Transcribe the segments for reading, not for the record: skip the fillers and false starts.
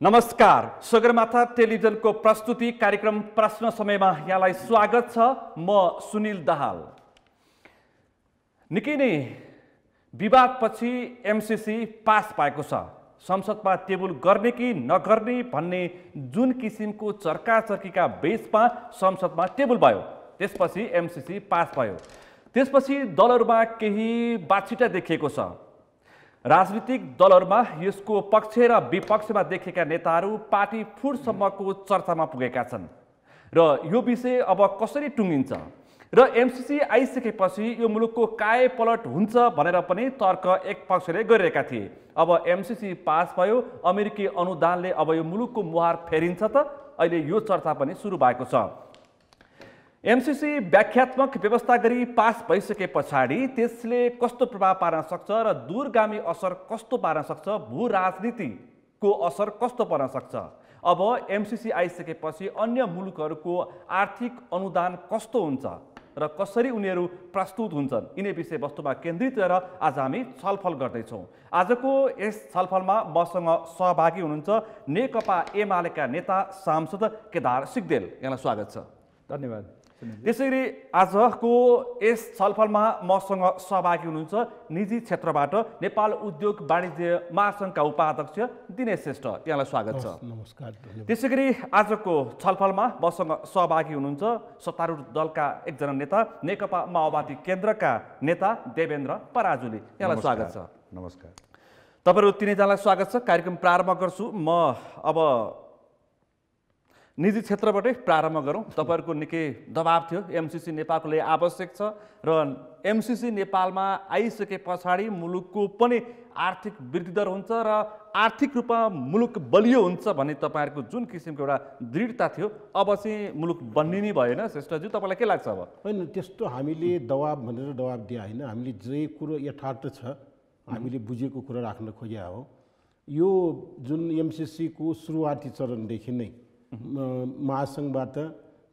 नमस्कार, सगरमाथा टेलिभिजनको प्रस्तुति कार्यक्रम प्रश्न समयमा यहाँलाई स्वागत छ। म सुनिल दाहाल। निकै नै विवादपछि एमसीसी पास भएको छ। संसदमा टेबल गर्ने कि नगर्ने भन्ने जुन किसिमको चर्काचर्कीका बीचमा संसदमा टेबल भयो, त्यसपछि एमसीसी पास भयो। त्यसपछि दलहरूमा केही बाछिटा देखिएको छ। राजनीतिक दलहरूमा यसको पक्ष र विपक्षमा देखेका नेताहरू पार्टी फुटसम्मको चर्चामा पुगेका छन् र यो विषय अब कसरी टुङ्गिन्छ र एमसीसी आइसकेपछि यो मुलुकको कायापलट हुन्छ भनेर पनि तर्क एक पक्षले गरिरहेका थिए। अब एमसीसी पास भयो, अमेरिकी अनुदानले अब यो मुलुकको मुहार फेरिन्छ त? अहिले यो चर्चा पनि सुरु भएको छ। एमसीसी व्याख्यात्मक व्यवस्था गरी पास भइसके पछाडि त्यसले कस्तो प्रभाव पार्न सक्छ र दूरगामी असर कस्तो पार्न सक्छ, भू राजनीतिको असर कस्तो पर्न सक्छ? अब एमसीसी आइसकेपछि अन्य मुलुकहरूको आर्थिक अनुदान कस्तो हुन्छ र कसरी उनीहरू प्रस्तुत हुन्छन्, यिनै विषयवस्तुमा केन्द्रित रहेर आज हामी छलफल गर्दैछौँ। आजको यस छलफलमा मसँग सहभागी हुनुहुन्छ नेकपा एमालेका नेता सांसद केदार सिग्देल। यहाँलाई स्वागत छ। धन्यवाद। त्यसैगरी आजको यस छलफलमा मसँग सहभागी हुनुहुन्छ निजी क्षेत्रबाट नेपाल उद्योग वाणिज्य महासङ्घका उपाध्यक्ष दिनेश श्रेष्ठ। यहाँलाई स्वागत छ। नमस्कार। त्यसैगरी आजको छलफलमा मसँग सहभागी हुनुहुन्छ सत्तारूढ दलका एकजना नेता नेकपा माओवादी केन्द्रका नेता देवेन्द्र पराजुली। यहाँलाई स्वागत छ। नमस्कार। तपाईँहरू तिनैजनालाई स्वागत छ। कार्यक्रम प्रारम्भ गर्छु। म अब निजी क्षेत्रबाटै प्रारम्भ गरौँ। तपाईँहरूको निकै दबाब थियो, एमसीसी नेपालको लागि आवश्यक छ र एमसीसी नेपालमा आइसके पछाडि मुलुकको पनि आर्थिक वृद्धि दर हुन्छ र आर्थिक रूपमा मुलुक बलियो हुन्छ भन्ने तपाईँहरूको जुन किसिमको एउटा दृढता थियो, अब चाहिँ मुलुक बन्निने भएन। श्रेष्ठजी, तपाईँलाई के लाग्छ? अब होइन, त्यस्तो हामीले दबाब भनेर दबाब दिए होइन, हामीले जे कुरो यथार्थ छ हामीले बुझेको कुरा राख्न खोजे हो। यो जुन एमसीसीको सुरुवाती चरणदेखि नै महासङ्घबाट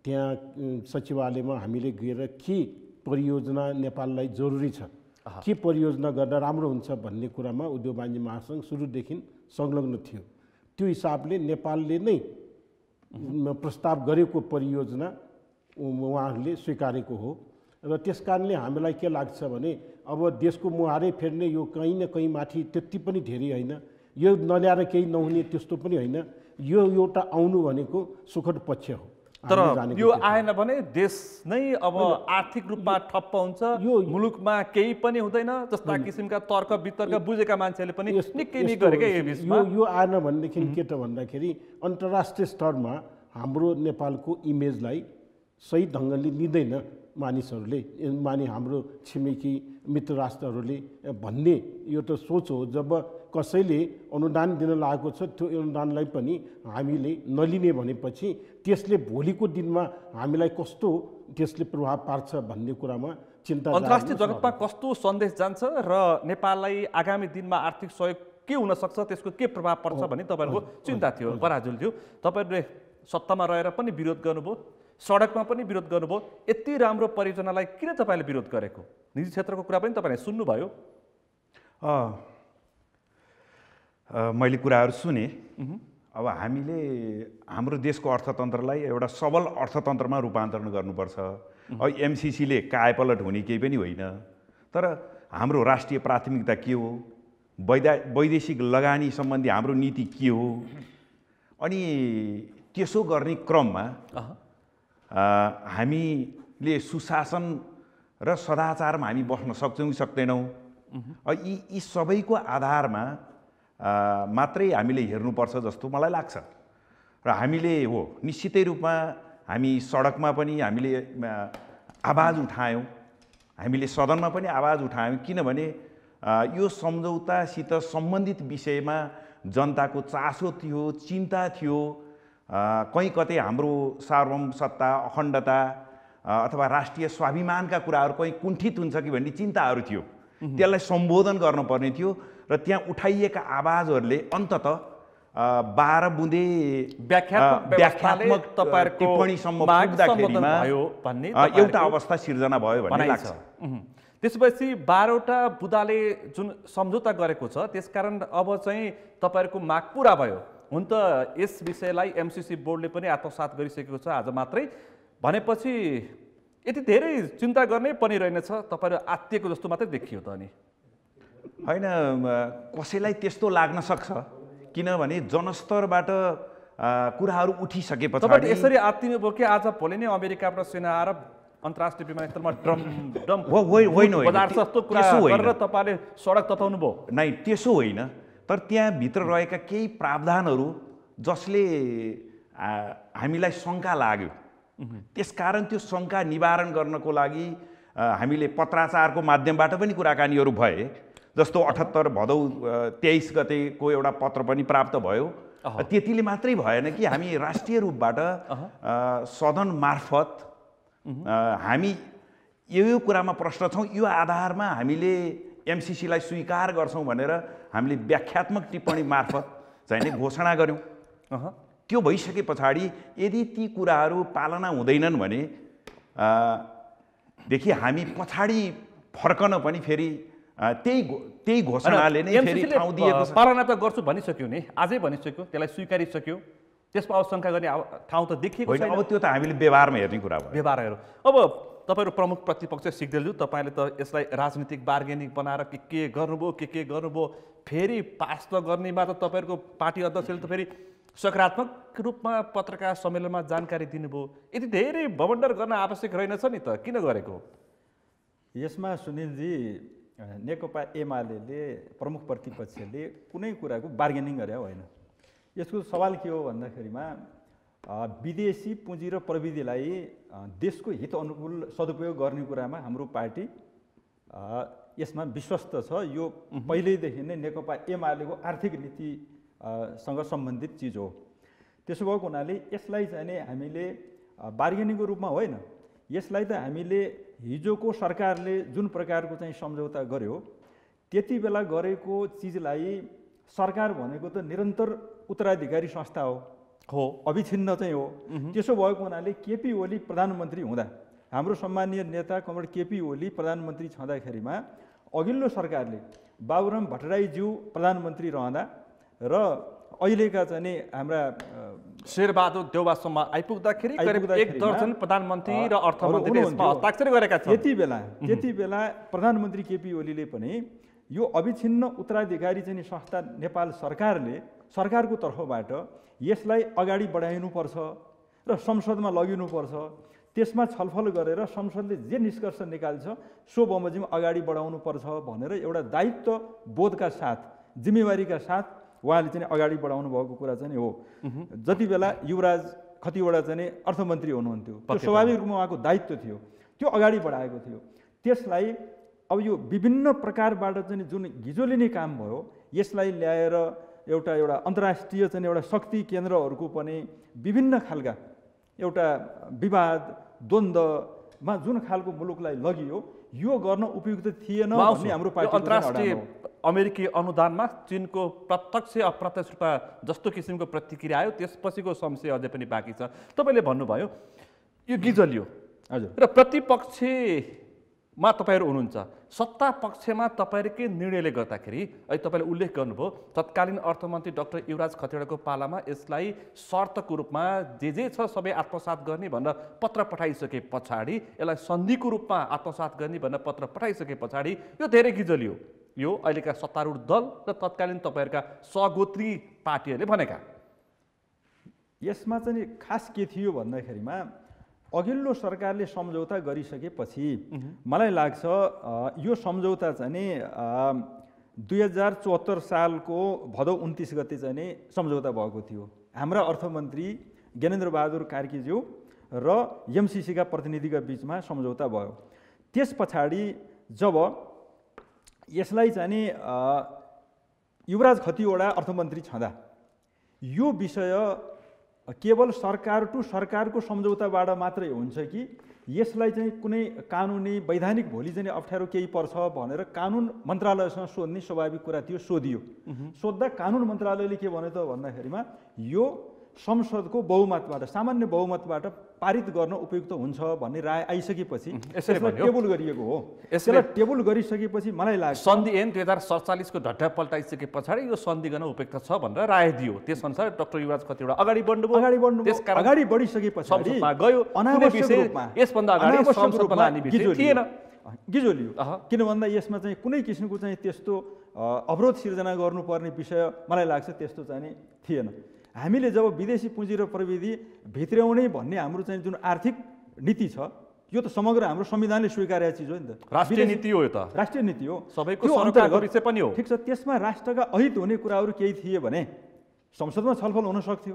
त्यहाँ सचिवालयमा हामीले गएर के परियोजना नेपाललाई जरुरी छ, के परियोजना गर्दा राम्रो हुन्छ भन्ने कुरामा उद्योग वाणिज्य महासङ्घ सुरुदेखि संलग्न थियो। त्यो हिसाबले नेपालले नै प्रस्ताव गरेको परियोजना उहाँहरूले स्वीकारेको हो र त्यस कारणले हामीलाई के लाग्छ भने अब देशको मुहारै फेर्ने यो कहीँ न कहीँ माथि त्यति पनि धेरै होइन, यो नल्याएर केही नहुने त्यस्तो पनि होइन, यो एउटा आउनु भनेको सुखद पक्ष हो। तर यो आएन भने देश नै अब आर्थिक रूपमा ठप्प हुन्छ, यो मुलुकमा केही पनि हुँदैन जस्ता किसिमका तर्क वितर्क बुझेका मान्छेले पनि निकै नै गरे क्या यो बिचमा। यो आएन भनेदेखि के त भन्दाखेरि अन्तर्राष्ट्रिय स्तरमा हाम्रो नेपालको इमेजलाई सही ढङ्गले लिँदैन मानिसहरूले, हाम्रो छिमेकी मित्र राष्ट्रहरूले भन्ने यो त सोच हो। जब कसैले अनुदान दिन लागेको छ त्यो अनुदानलाई पनि हामीले नलिने भनेपछि त्यसले भोलिको दिनमा हामीलाई कस्तो त्यसले प्रभाव पार्छ भन्ने कुरामा चिन्ता। अन्तर्राष्ट्रिय जगतमा कस्तो सन्देश जान्छ र नेपाललाई आगामी दिनमा आर्थिक सहयोग के हुन सक्छ, त्यसको के प्रभाव पर्छ भन्ने तपाईँहरूको चिन्ता थियो। पराजुलज्यू, तपाईँहरूले सत्तामा रहेर पनि विरोध गर्नुभयो, सडकमा पनि विरोध गर्नुभयो, यति राम्रो परियोजनालाई किन तपाईँले विरोध गरेको? निजी क्षेत्रको कुरा पनि तपाईँले सुन्नुभयो। मैले कुराहरू सुने। अब हामीले हाम्रो देशको अर्थतन्त्रलाई एउटा सबल अर्थतन्त्रमा रूपान्तरण गर्नुपर्छ। अब एमसीसीले कायापलट हुने केही पनि होइन, तर हाम्रो राष्ट्रिय प्राथमिकता के हो, वैदेशिक लगानी सम्बन्धी हाम्रो नीति के हो, अनि त्यसो गर्ने क्रममा हामीले सुशासन र सदाचारमा हामी बस्न सक्छौँ कि सक्दैनौँ, यी सबैको आधारमा मात्रै हामीले हेर्नुपर्छ जस्तो मलाई लाग्छ। र हामीले निश्चितै रूपमा हामी सडकमा पनि हामीले आवाज उठायौँ, हामीले सदनमा पनि आवाज उठायौँ, किनभने यो सम्झौतासित सम्बन्धित विषयमा जनताको चासो थियो, चिन्ता थियो। कहीँ कतै हाम्रो सार्वभौम सत्ता, अखण्डता अथवा राष्ट्रिय स्वाभिमानका कुराहरू कहीँ कुण्ठित हुन्छ कि भन्ने चिन्ताहरू थियो। त्यसलाई सम्बोधन गर्नुपर्ने थियो र त्यहाँ उठाइएका आवाजहरूले अन्ततः 12 बुँदे व्याख्यात्मक टिप्पणीसम्म पुग्दाखेरिमा एउटा अवस्था सिर्जना भयो भन्ने लाग्छ। त्यसपछि 12वटा बुँदाले जुन सम्झौता गरेको छ त्यसकारण अब चाहिँ तपाईँहरूको माग पुरा भयो। हुन त यस विषयलाई एमसीसी बोर्डले पनि आत्मसात गरिसकेको छ आज मात्रै भनेपछि यति धेरै चिन्ता गर्ने पनि रहेनछ तपाईँहरू आत्तिएको जस्तो मात्रै देखियो त अनि होइन कसैलाई त्यस्तो लाग्न सक्छ किनभने जनस्तरबाट कुराहरू उठिसके तपाईँ पछाडि यसरी आत्तिनु भयो कि आज भोलि नै अमेरिकाबाट सेना आएर अन्तर्राष्ट्रिय विमानस्थलमा ड्रम होइन बजार जस्तो कुरा गरेर तपाईँले सडक तताउनु भयो नै त्यसो होइन तर त्यहाँभित्र रहेका केही प्रावधानहरू जसले हामीलाई शङ्का लाग्यो त्यसकारण त्यो शङ्का निवारण गर्नको लागि हामीले पत्राचारको माध्यमबाट पनि कुराकानीहरू भए जस्तो 78 भदौ 23 गतेको एउटा पत्र पनि प्राप्त भयो त्यतिले मात्रै भएन कि हामी राष्ट्रिय रूपबाट सदन मार्फत हामी यो कुरामा प्रश्न छौँ यो आधारमा हामीले एमसीसीलाई स्वीकार गर्छौँ भनेर हामीले व्याख्यात्मक टिप्पणी मार्फत चाहिँ नि घोषणा गऱ्यौँ त्यो भइसके पछाडि यदि ती कुराहरू पालना हुँदैनन् भने देखि हामी पछाडि फर्कन पनि फेरि त्यही घोषणाले नै फेरि ठाउँ दिएको छ पालना त गर्छु भनिसक्यो नि आजै भनिसक्यो त्यसलाई स्वीकारिसक्यो त्यसमा आशंका गर्ने ठाउँ त देखिएको छैन अब त्यो त हामीले व्यवहारमा हेर्ने कुरा भयो व्यवहारहरू अब तपाईँहरू प्रमुख प्रतिपक्ष सिग्देलज्यू तपाईँले त यसलाई राजनीतिक बार्गेनिङ बनाएर के गर्नुभयो फेरि पास त गर्नेमा त तपाईँहरूको पार्टी अध्यक्षले त फेरि सकारात्मक रूपमा पत्रकार सम्मेलनमा जानकारी दिनुभयो यति धेरै बवन्डर गर्न आवश्यक रहेनछ नि त किन गरेको यसमा सुनिलजी नेकपा एमाले प्रमुख प्रतिपक्षले कुनै कुराको बार्गेनिङ गरे होइन यसको सवाल के हो भन्दाखेरिमा विदेशी पुँजी र प्रविधिलाई देशको हित अनुकूल सदुपयोग गर्ने कुरामा हाम्रो पार्टी यसमा विश्वस्त छ यो पहिल्यैदेखि नै नेकपा एमालेको आर्थिक नीति सँग सम्बन्धित चिज हो त्यसो भएको हुनाले यसलाई चाहिँ नि हामीले बार्गेनिङको रूपमा होइन यसलाई त हामीले हिजोको सरकारले जुन प्रकारको चाहिँ सम्झौता गर्यो त्यति बेला गरेको चिजलाई सरकार भनेको त निरन्तर उत्तराधिकारी संस्था हो अविछिन्न चाहिँ हो त्यसो भएको हुनाले केपी ओली प्रधानमन्त्री हुँदा हाम्रो सम्मानीय नेता कमरेड केपी ओली प्रधानमन्त्री छँदाखेरिमा अघिल्लो सरकारले बाबुराम भट्टराईज्यू प्रधानमन्त्री रहँदा र अहिलेका चाहिँ नि हाम्रा शेरबहादुर देउवासम्म आइपुग्दाखेरि करिब 1 दर्जन प्रधानमन्त्री र अर्थमन्त्रीले यसमा हस्ताक्षर गरेका छन् त्यति बेला प्रधानमन्त्री केपी ओलीले पनि यो अविछिन्न उत्तराधिकारी चाहिँ संस्था नेपाल सरकारले सरकारको तर्फबाट यसलाई अगाडि बढाइनुपर्छ र संसदमा लगिनुपर्छ त्यसमा छलफल गरेर संसदले जे निष्कर्ष निकाल्छ सो बमोजिम अगाडि बढाउनुपर्छ भनेर एउटा दायित्व बोधका साथ जिम्मेवारीका साथ उहाँले चाहिँ अगाडि बढाउनु भएको कुरा चाहिँ हो जति बेला युवराज खतिवडा चाहिँ अर्थमन्त्री हुनुहुन्थ्यो त्यो स्वाभाविक रूपमा उहाँको दायित्व थियो त्यो अगाडि बढाएको थियो त्यसलाई अब यो विभिन्न प्रकारबाट चाहिँ जुन हिजोले नै काम भयो यसलाई ल्याएर एउटा अन्तर्राष्ट्रिय चाहिँ एउटा शक्ति केन्द्रहरूको पनि विभिन्न खालका एउटा विवाद द्वन्द्वमा जुन खालको मुलुकलाई लगियो यो गर्न उपयुक्त थिएन भन्ने हाम्रो पार्टीको अन्तर्राष्ट्रिय अमेरिकी अनुदानमा चीनको प्रत्यक्ष अप्रत्यक्ष रूपमा जस्तो किसिमको प्रतिक्रिया आयो त्यसपछिको संशय अझै पनि बाँकी छ तपाईँले भन्नुभयो यो गिजलियो हजुर र प्रतिपक्षमा तपाईँहरू हुनुहुन्छ सत्ता पक्षमा तपाईँहरूकै निर्णयले गर्दाखेरि अहिले तपाईँले उल्लेख गर्नुभयो तत्कालीन अर्थमन्त्री डाक्टर युवराज खतिवडाको पालामा यसलाई शर्तको रूपमा जे छ सबै आत्मसात गर्ने भनेर पत्र पठाइसके पछाडि यसलाई सन्धिको रूपमा आत्मसात गर्ने भनेर पत्र पठाइसके पछाडि यो धेरै गिजलियो यो अहिलेका सत्तारूढ दल र तत्कालीन तपाईँहरूका सहगोत्री पार्टीहरूले भनेका यसमा चाहिँ खास के थियो भन्दाखेरिमा अघिल्लो सरकारले सम्झौता गरिसकेपछि मलाई लाग्छ यो सम्झौता चाहिँ नि 2074 सालको भदौ 29 गते चाहिँ नि सम्झौता भएको थियो हाम्रा अर्थमन्त्री ज्ञानेन्द्र बहादुर कार्कीज्यू र एमसीसीका प्रतिनिधिका बीचमा सम्झौता भयो त्यस पछाडि जब यसलाई चाहिँ नि युवराज खतिवडा अर्थमन्त्री छँदा यो विषय केवल सरकार टु सरकारको सम्झौताबाट मात्रै हुन्छ कि यसलाई चाहिँ कुनै कानुनी वैधानिक भोलि चाहिँ अप्ठ्यारो केही पर्छ भनेर कानुन मन्त्रालयसँग सोध्ने स्वाभाविक कुरा थियो सोधियो सोद्धा कानुन मन्त्रालयले के भन्यो त भन्दाखेरिमा यो संसदको बहुमतबाट सामान्य बहुमतबाट पारित गर्न उपयुक्त हुन्छ भन्ने राय आइसकेपछि यसरी टेबल गरिएको हो। यसलाई टेबल गरिसकेपछि मलाई लाग्छ सन्धि ऐन 2047 को ढड्ढा पल्टाइसके पछाडि यो सन्धि गर्न उपयुक्त छ भनेर राय दियो। त्यसअनुसार डाक्टर युवराज खतिवडा अगाडि बढ्नुभयो। त्यसकारण अगाडि बढिसके पछाडि संसदमा गयो। अनावश्यक रूपमा यसभन्दा अगाडि संसदमा लाने विषय थिएन, गिजोलियो। किन भन्दा यसमा चाहिँ कुनै किसिमको चाहिँ त्यस्तो अवरोध सिर्जना गर्नुपर्ने विषय मलाई लाग्छ त्यस्तो चाहिँ नि थिएन। हामीले जब विदेशी पुँजी र प्रविधि भित्र्याउने भन्ने हाम्रो चाहिँ जुन आर्थिक नीति छ यो त समग्र हाम्रो संविधानले स्वीकारेको चिज हो नि त। राष्ट्रिय नीति हो यो त, राष्ट्रिय नीति हो, सबैको सरकारको विषय पनि हो। ठिक छ, त्यसमा राष्ट्रका अहित हुने कुराहरू केही थिए भने संसदमा छलफल हुन सक्थ्यो।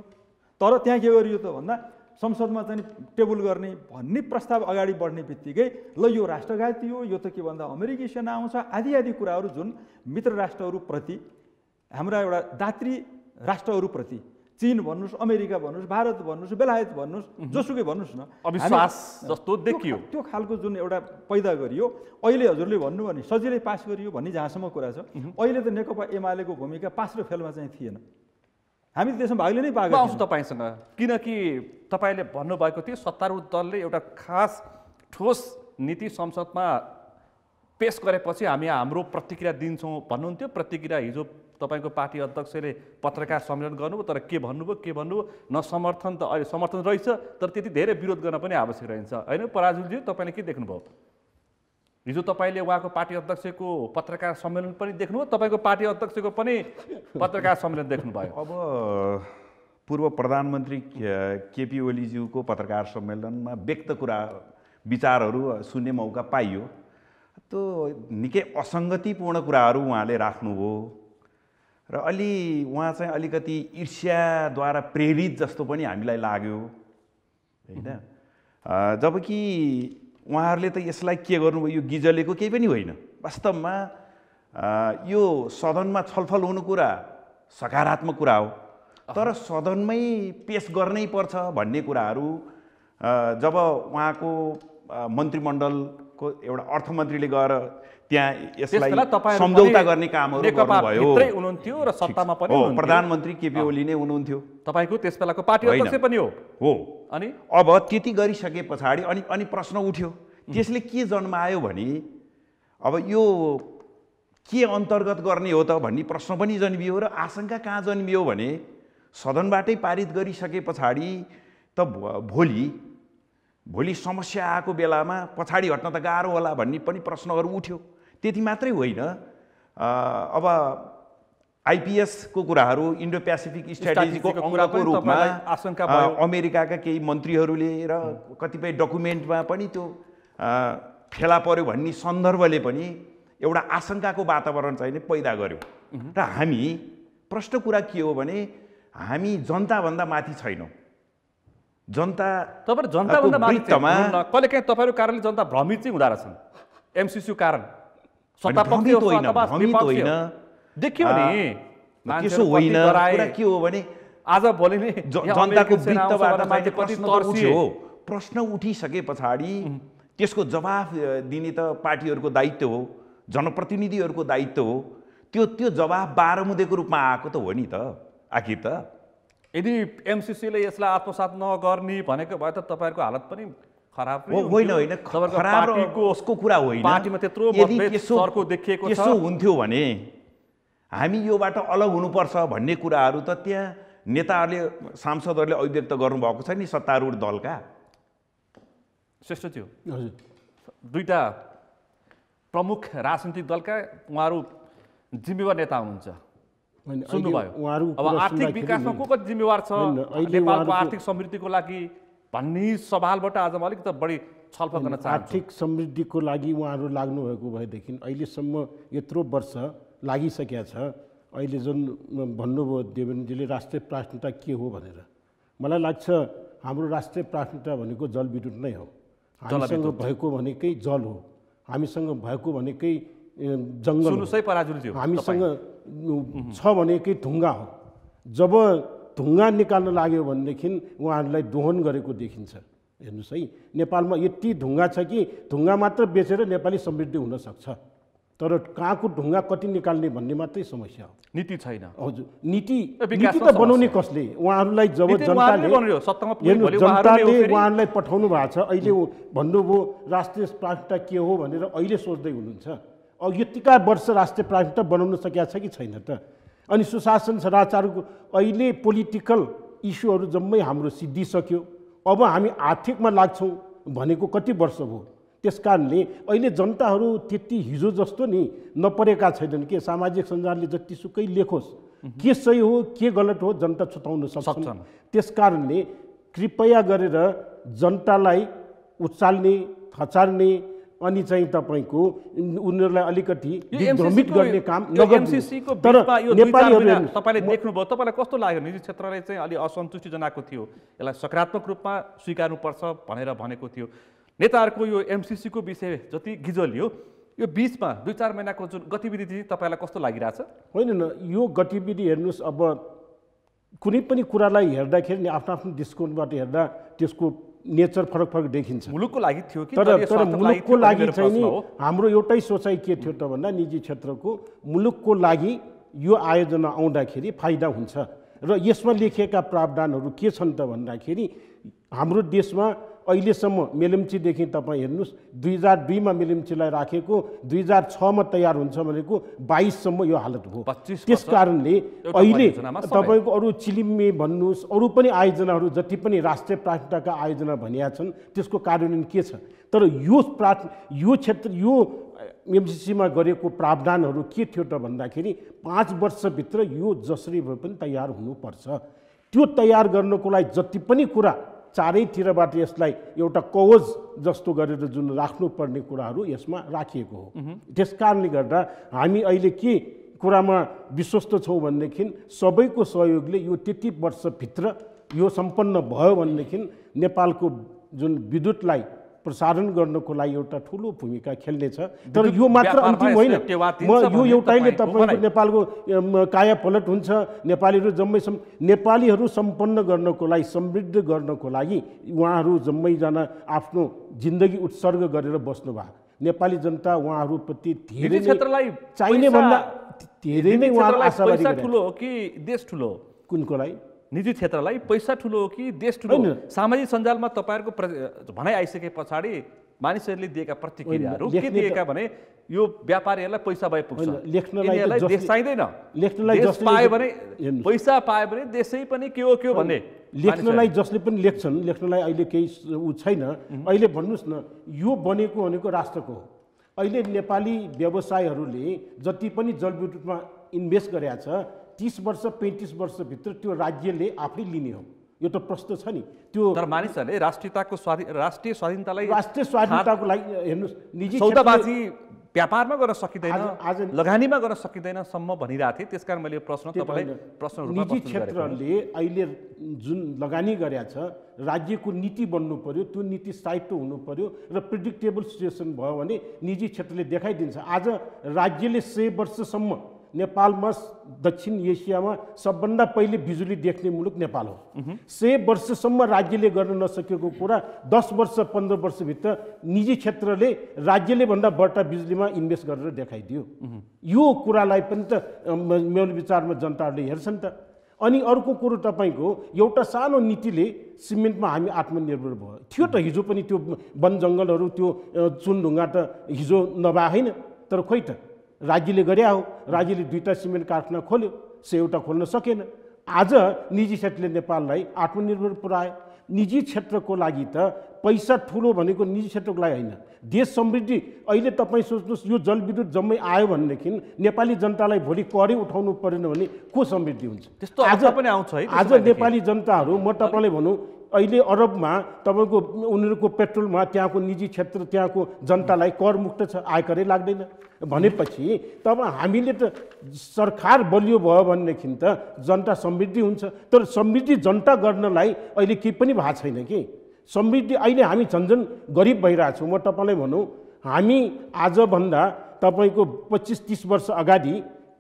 तर त्यहाँ के गरियो त भन्दा संसदमा चाहिँ टेबल गर्ने भन्ने प्रस्ताव अगाडि बढ्ने बित्तिकै ल यो राष्ट्रघाती हो, यो त के भन्दा अमेरिकी सेना आउँछ आदि आदि कुराहरू जुन मित्र राष्ट्रहरूप्रति हाम्रा एउटा दात्री राष्ट्रहरूप्रति चीन भन्नुहोस्, अमेरिका भन्नुहोस्, भारत भन्नुहोस्, बेलायत भन्नुहोस्, जोसुकै भन्नुहोस् न, अविश्वास जस्तो देखियो। त्यो खालको जुन एउटा पैदा गरियो अहिले हजुरले भन्नुभयो भने सजिलै पास गरियो भन्ने जहाँसम्म कुरा छ। अहिले त नेकपा एमालेको भूमिका पास र फेलमा चाहिँ थिएन। हामी त्यसमा भाग लिनै पाएको आउँछु तपाईँसँग, किनकि तपाईँले भन्नुभएको थियो सत्तारूढ दलले एउटा खास ठोस नीति संसदमा पेश गरेपछि हामी हाम्रो प्रतिक्रिया दिन्छौँ भन्नुहुन्थ्यो। प्रतिक्रिया हिजो तपाईँको पार्टी अध्यक्षले पत्रकार सम्मेलन गर्नुभयो, तर के भन्नुभयो न समर्थन त अहिले समर्थन रहेछ, तर त्यति धेरै विरोध गर्न पनि आवश्यक रहन्छ होइन। पराजुलजी तपाईँले के देख्नुभयो हिजो? तपाईँले उहाँको पार्टी अध्यक्षको पत्रकार सम्मेलन पनि देख्नुभयो, तपाईँको पार्टी अध्यक्षको पनि पत्रकार सम्मेलन देख्नुभयो। अब पूर्व प्रधानमन्त्री केपी ओलीज्यूको पत्रकार सम्मेलनमा व्यक्त विचारहरू सुन्ने मौका पाइयो। त्यो निकै असङ्गतिपूर्ण कुराहरू उहाँले राख्नुभयो र उहाँ चाहिँ अलिकति ईर्ष्याद्वारा प्रेरित जस्तो पनि हामीलाई लाग्यो होइन। जबकि उहाँहरूले त यसलाई के गर्नुभयो, यो गिजलेको केही पनि होइन। वास्तवमा यो सदनमा छलफल हुनु कुरा सकारात्मक कुरा हो, तर सदनमै पेश गर्नै पर्छ भन्ने कुराहरू जब उहाँको मन्त्रीमण्डलको एउटा अर्थमन्त्रीले गएर त्यहाँ यसलाई सम्झौता गर्ने कामहरू गर्नुभयो। हुनुहुन्थ्यो र सत्तामा पनि प्रधानमन्त्री केपी ओली नै हुनुहुन्थ्यो, तपाईँको त्यस बेलाको पार्टी अध्यक्ष पनि हो। अनि अब त्यति गरिसके पछाडि अनि प्रश्न उठ्यो, त्यसले के जन्मायो भने अब यो के अन्तर्गत गर्ने हो त भन्ने प्रश्न पनि जन्मियो। र आशंका कहाँ जन्मियो भने सदनबाटै पारित गरिसके पछाडि त भोलि समस्या आएको बेलामा पछाडि हट्न त गाह्रो होला भन्ने पनि प्रश्नहरू उठ्यो। त्यति मात्रै होइन, अब आइपिएसको कुराहरू इन्डो पेसिफिक स्ट्राटेजीको अङ्गको रूपमा अमेरिकाका केही मन्त्रीहरूले र कतिपय डकुमेन्टमा पनि त्यो फेला पर्यो भन्ने सन्दर्भले पनि एउटा आशंकाको वातावरण चाहिँ पैदा गर्यो। र हामी प्रश्न कुरा के हो भने हामी जनताभन्दा माथि छैनौँ। जनताभन्दा माथि कहिलेकाहीँ तपाईँहरू कारणले जनता भ्रमित चाहिँ हुँदो रहेछन्। एमसिसी कारण देखियो नि त्यसो होइन। कुरा के हो भने आज भोलि नै जनताको वृत्तबाट प्रश्न उठिसके पछाडि त्यसको जवाफ दिने त पार्टीहरूको दायित्व हो, जनप्रतिनिधिहरूको दायित्व हो। त्यो जवाफ बाह्रमुदेको रूपमा आएको त हो नि त आखिर त। यदि एमसिसीले यसलाई आत्मसात नगर्ने भनेको भए त तपाईँहरूको हालत पनि खराब होइन। खराब उसको कुरा होइन। पार्टीमा त्यत्रो मतभेद सरको देखिएको छ। त्यसो हुन्थ्यो भने हामी योबाट अलग हुनुपर्छ भन्ने कुराहरू त त्यहाँ नेताहरूले सांसदहरूले अभिव्यक्त गर्नुभएको छ नि सत्तारूढ दलका। श्रेष्ठज्यू, दुईटा प्रमुख राजनीतिक दलका उहाँहरू जिम्मेवार नेता हुनुहुन्छ, सुन्नुभयो। अब आर्थिक विकासमा को जिम्मेवार छ, नेपालको आर्थिक समृद्धिको लागि भन्ने सवालबाट आज म अलिकति बढी छलफल गर्न चाहन्छु। आर्थिक समृद्धिको लागि उहाँहरू लाग्नुभएको भएदेखि अहिलेसम्म यत्रो वर्ष लागिसकेका छ। अहिले जुन भन्नुभयो देवेन्द्रजीले राष्ट्रिय प्राथमिकता के हो भनेर, मलाई लाग्छ हाम्रो राष्ट्रिय प्राथमिकता भनेको जलविद्युत नै हो। हामीसँग भएको भनेकै जल हो, हामीसँग भएको भनेकै जङ्गल, हामीसँग छ भनेकै ढुङ्गा हो। जब ढुङ्गा निकाल्न लाग्यो भनेदेखि उहाँहरूलाई दोहन गरेको देखिन्छ। हेर्नुहोस् है, नेपालमा यति ढुङ्गा छ कि ढुङ्गा मात्र बेचेर नेपाली समृद्धि हुनसक्छ। तर कहाँको ढुङ्गा कति निकाल्ने भन्ने मात्रै समस्या हो। नीति छैन। हजुर, नीति विकासमा त बनाउने कसले? उहाँहरूलाई जब जनताले उहाँहरूलाई पठाउनु भएको छ, अहिले भन्नुभयो राष्ट्रिय प्राथमिकता के हो भनेर अहिले सोच्दै हुनुहुन्छ। अब यतिका वर्ष राष्ट्रिय प्राथमिकता बनाउन सकेका छ कि छैन त? अनि सुशासन सदाचारको अहिले पोलिटिकल इस्युहरू जम्मै हाम्रो सिद्धिसक्यो, अब हामी आर्थिकमा लाग्छौँ भनेको कति वर्ष भयो? त्यस कारणले अहिले जनताहरू त्यति हिजो जस्तो नि नपरेका छैनन् के सामाजिक सञ्जालले जतिसुकै लेखोस् के सही हो के गलत हो जनता छुटाउन सक्छन्। त्यस कारणले कृपया गरेर जनतालाई उचाल्ने थचार्ने अनि चाहिँ तपाईँको उनीहरूलाई अलिकति दिग्भ्रमित गर्ने काम एमसीसीको बिचमा यो नेपालीहरूले तपाईँले देख्नुभयो, तपाईँलाई कस्तो लाग्यो? निजी क्षेत्रलाई चाहिँ अलि असन्तुष्टि जनाएको थियो, यसलाई सकारात्मक रूपमा स्वीकार्नुपर्छ भनेर भनेको थियो नेताहरूको। यो एमसीसीको विषय जति गिजलियो यो बिचमा 2-4 महिनाको जुन गतिविधि थियो तपाईँलाई कस्तो लागिरहेछ? होइन न, यो गतिविधि हेर्नुहोस्, अब कुनै पनि कुरालाई हेर्दाखेरि नि आफ्नो आफ्नो दृष्टिकोणबाट हेर्दा त्यसको नेचर फरक फरक देखिन्छ। मुलुकको लागि थियो कि तर मुलुकको लागि चाहिँ नि हाम्रो एउटै सोचाइ के थियो त भन्दा निजी क्षेत्रको मुलुकको लागि यो आयोजना आउँदाखेरि फाइदा हुन्छ र यसमा लेखिएका प्रावधानहरू के छन् त भन्दाखेरि हाम्रो देशमा अहिलेसम्म मेलम्चीदेखि तपाईँ हेर्नुहोस् 2002 मा मेलम्चीलाई राखेको 2006 मा तयार हुन्छ भनेको 22 सम्म यो हालत हो। त्यस कारणले अहिले तपाईँको अरू चिलिमे भन्नुहोस् अरू पनि आयोजनाहरू जति पनि राष्ट्रिय प्राथमिकताका आयोजना भनिया छन् त्यसको कार्यान्वयन के छ? तर यो क्षेत्र यो एमसीसीमा गरेको प्रावधानहरू के थियो त भन्दाखेरि 5 वर्षभित्र यो जसरी भए पनि तयार हुनुपर्छ। त्यो तयार गर्नको लागि जति पनि कुरा चारैतिरबाट यसलाई एउटा कवच जस्तो गरेर जुन राख्नुपर्ने कुराहरू यसमा राखिएको हो। त्यस कारणले गर्दा हामी अहिले के कुरामा विश्वस्त छौँ भनेदेखि सबैको सहयोगले यो त्यति वर्षभित्र यो सम्पन्न भयो भनेदेखि नेपालको जुन विद्युतलाई प्रसारण गर्नको लागि एउटा ठुलो भूमिका खेल्नेछ। तर यो मात्र अन्तिम होइन, म यो एउटैले तपाईँको नेपालको कायापलट हुन्छ, नेपालीहरू जम्मै नेपालीहरू सम्पन्न गर्नको लागि समृद्ध गर्नको लागि उहाँहरू जम्मैजना आफ्नो जिन्दगी उत्सर्ग गरेर बस्नुभयो। नेपाली जनता उहाँहरूप्रति धेरै चाहिने भन्दा धेरै नै उहाँहरू आशावादी। पैसा ठुलो हो कि देश ठुलो? कुनको लागि? निजी क्षेत्रलाई पैसा ठुलो हो कि देश ठुलो? सामाजिक सञ्जालमा तपाईँहरूको भनाइ आइसके पछाडि मानिसहरूले दिएका प्रतिक्रियाहरू के दिएका भने यो व्यापारीहरूलाई पैसा भए पुग्छ, यिनीहरूलाई देश चाहिँदैन, देश पायो भने पैसा पायो भने देशै पनि के हो भन्ने लेख्नलाई जसले पनि लेख्छन्, लेख्नलाई अहिले केही ऊ छैन। अहिले भन्नुहोस् न, यो बनेको भनेको राष्ट्रको हो। अहिले नेपाली व्यवसायहरूले जति पनि जलविद्युतमा इन्भेस्ट गरेका छ 30 वर्ष 35 वर्षभित्र त्यो राज्यले आफै लिने हो। यो त प्रश्न छ नि। त्यो तर मानिसहरूले राष्ट्रिय स्वाधीनताको लागि हेर्नुहोस्, निजी सौदाबाजी व्यापारमा गर्न सकिँदैन, लगानीमा गर्न सकिँदैनसम्म भनिरहेको थिएँ। त्यसकारण मैले प्रश्न तपाईँलाई प्रश्न निजी क्षेत्रले अहिले जुन लगानी गरेका छ राज्यको नीति बन्नु पर्यो, त्यो नीति स्थायित्व हुनु पर्यो र प्रिडिक्टेबल सिचुएसन भयो भने निजी क्षेत्रले देखाइदिन्छ। आज राज्यले 100 वर्षसम्म नेपालमा दक्षिण एसियामा सबभन्दा पहिले बिजुली देख्ने मुलुक नेपाल हो। 100 वर्षसम्म राज्यले गर्न नसकेको कुरा 10 वर्ष 15 वर्षभित्र निजी क्षेत्रले राज्यले भन्दा बढ्ता बिजुलीमा इन्भेस्ट गरेर देखाइदियो। यो कुरालाई पनि त मेरो विचारमा जनताहरूले हेर्छन् त। अनि अर्को कुरो तपाईँको एउटा सानो नीतिले सिमेन्टमा हामी आत्मनिर्भर भयो थियो त। हिजो पनि त्यो वन जङ्गलहरू त्यो चुनढुङ्गा त हिजो नभए होइन, तर खोइ त राज्यले गरे हो। राज्यले 2टा सिमेन्ट कारखाना खोल्यो, एउटा खोल्न सकेन। आज निजी क्षेत्रले नेपाललाई आत्मनिर्भर पुर्यायो। निजी क्षेत्रको लागि त पैसा ठुलो भनेको निजी क्षेत्रको लागि होइन, देश समृद्धि। अहिले तपाईँ सोच्नुहोस्, यो जलविद्युत जम्मै आयो भनेदेखि नेपाली जनतालाई भोलि करै उठाउनु परेन भने को समृद्धि हुन्छ? त्यस्तो आज पनि आउँछ है। आज नेपाली जनताहरू, म तपाईँलाई भनौँ, अहिले अरबमा तपाईँको उनीहरूको पेट्रोलमा त्यहाँको निजी क्षेत्र त्यहाँको जनतालाई करमुक्त छ, आयकरै लाग्दैन भनेपछि तब हामीले त सरकार बलियो भयो भनेदेखि त जनता समृद्धि हुन्छ। तर समृद्धि जनता गर्नलाई अहिले केही पनि भएको छैन कि। समृद्धि अहिले हामी झन्झन गरिब भइरहेछौँ। म तपाईँलाई भनौँ, हामी आजभन्दा तपाईँको 25-30 वर्ष अगाडि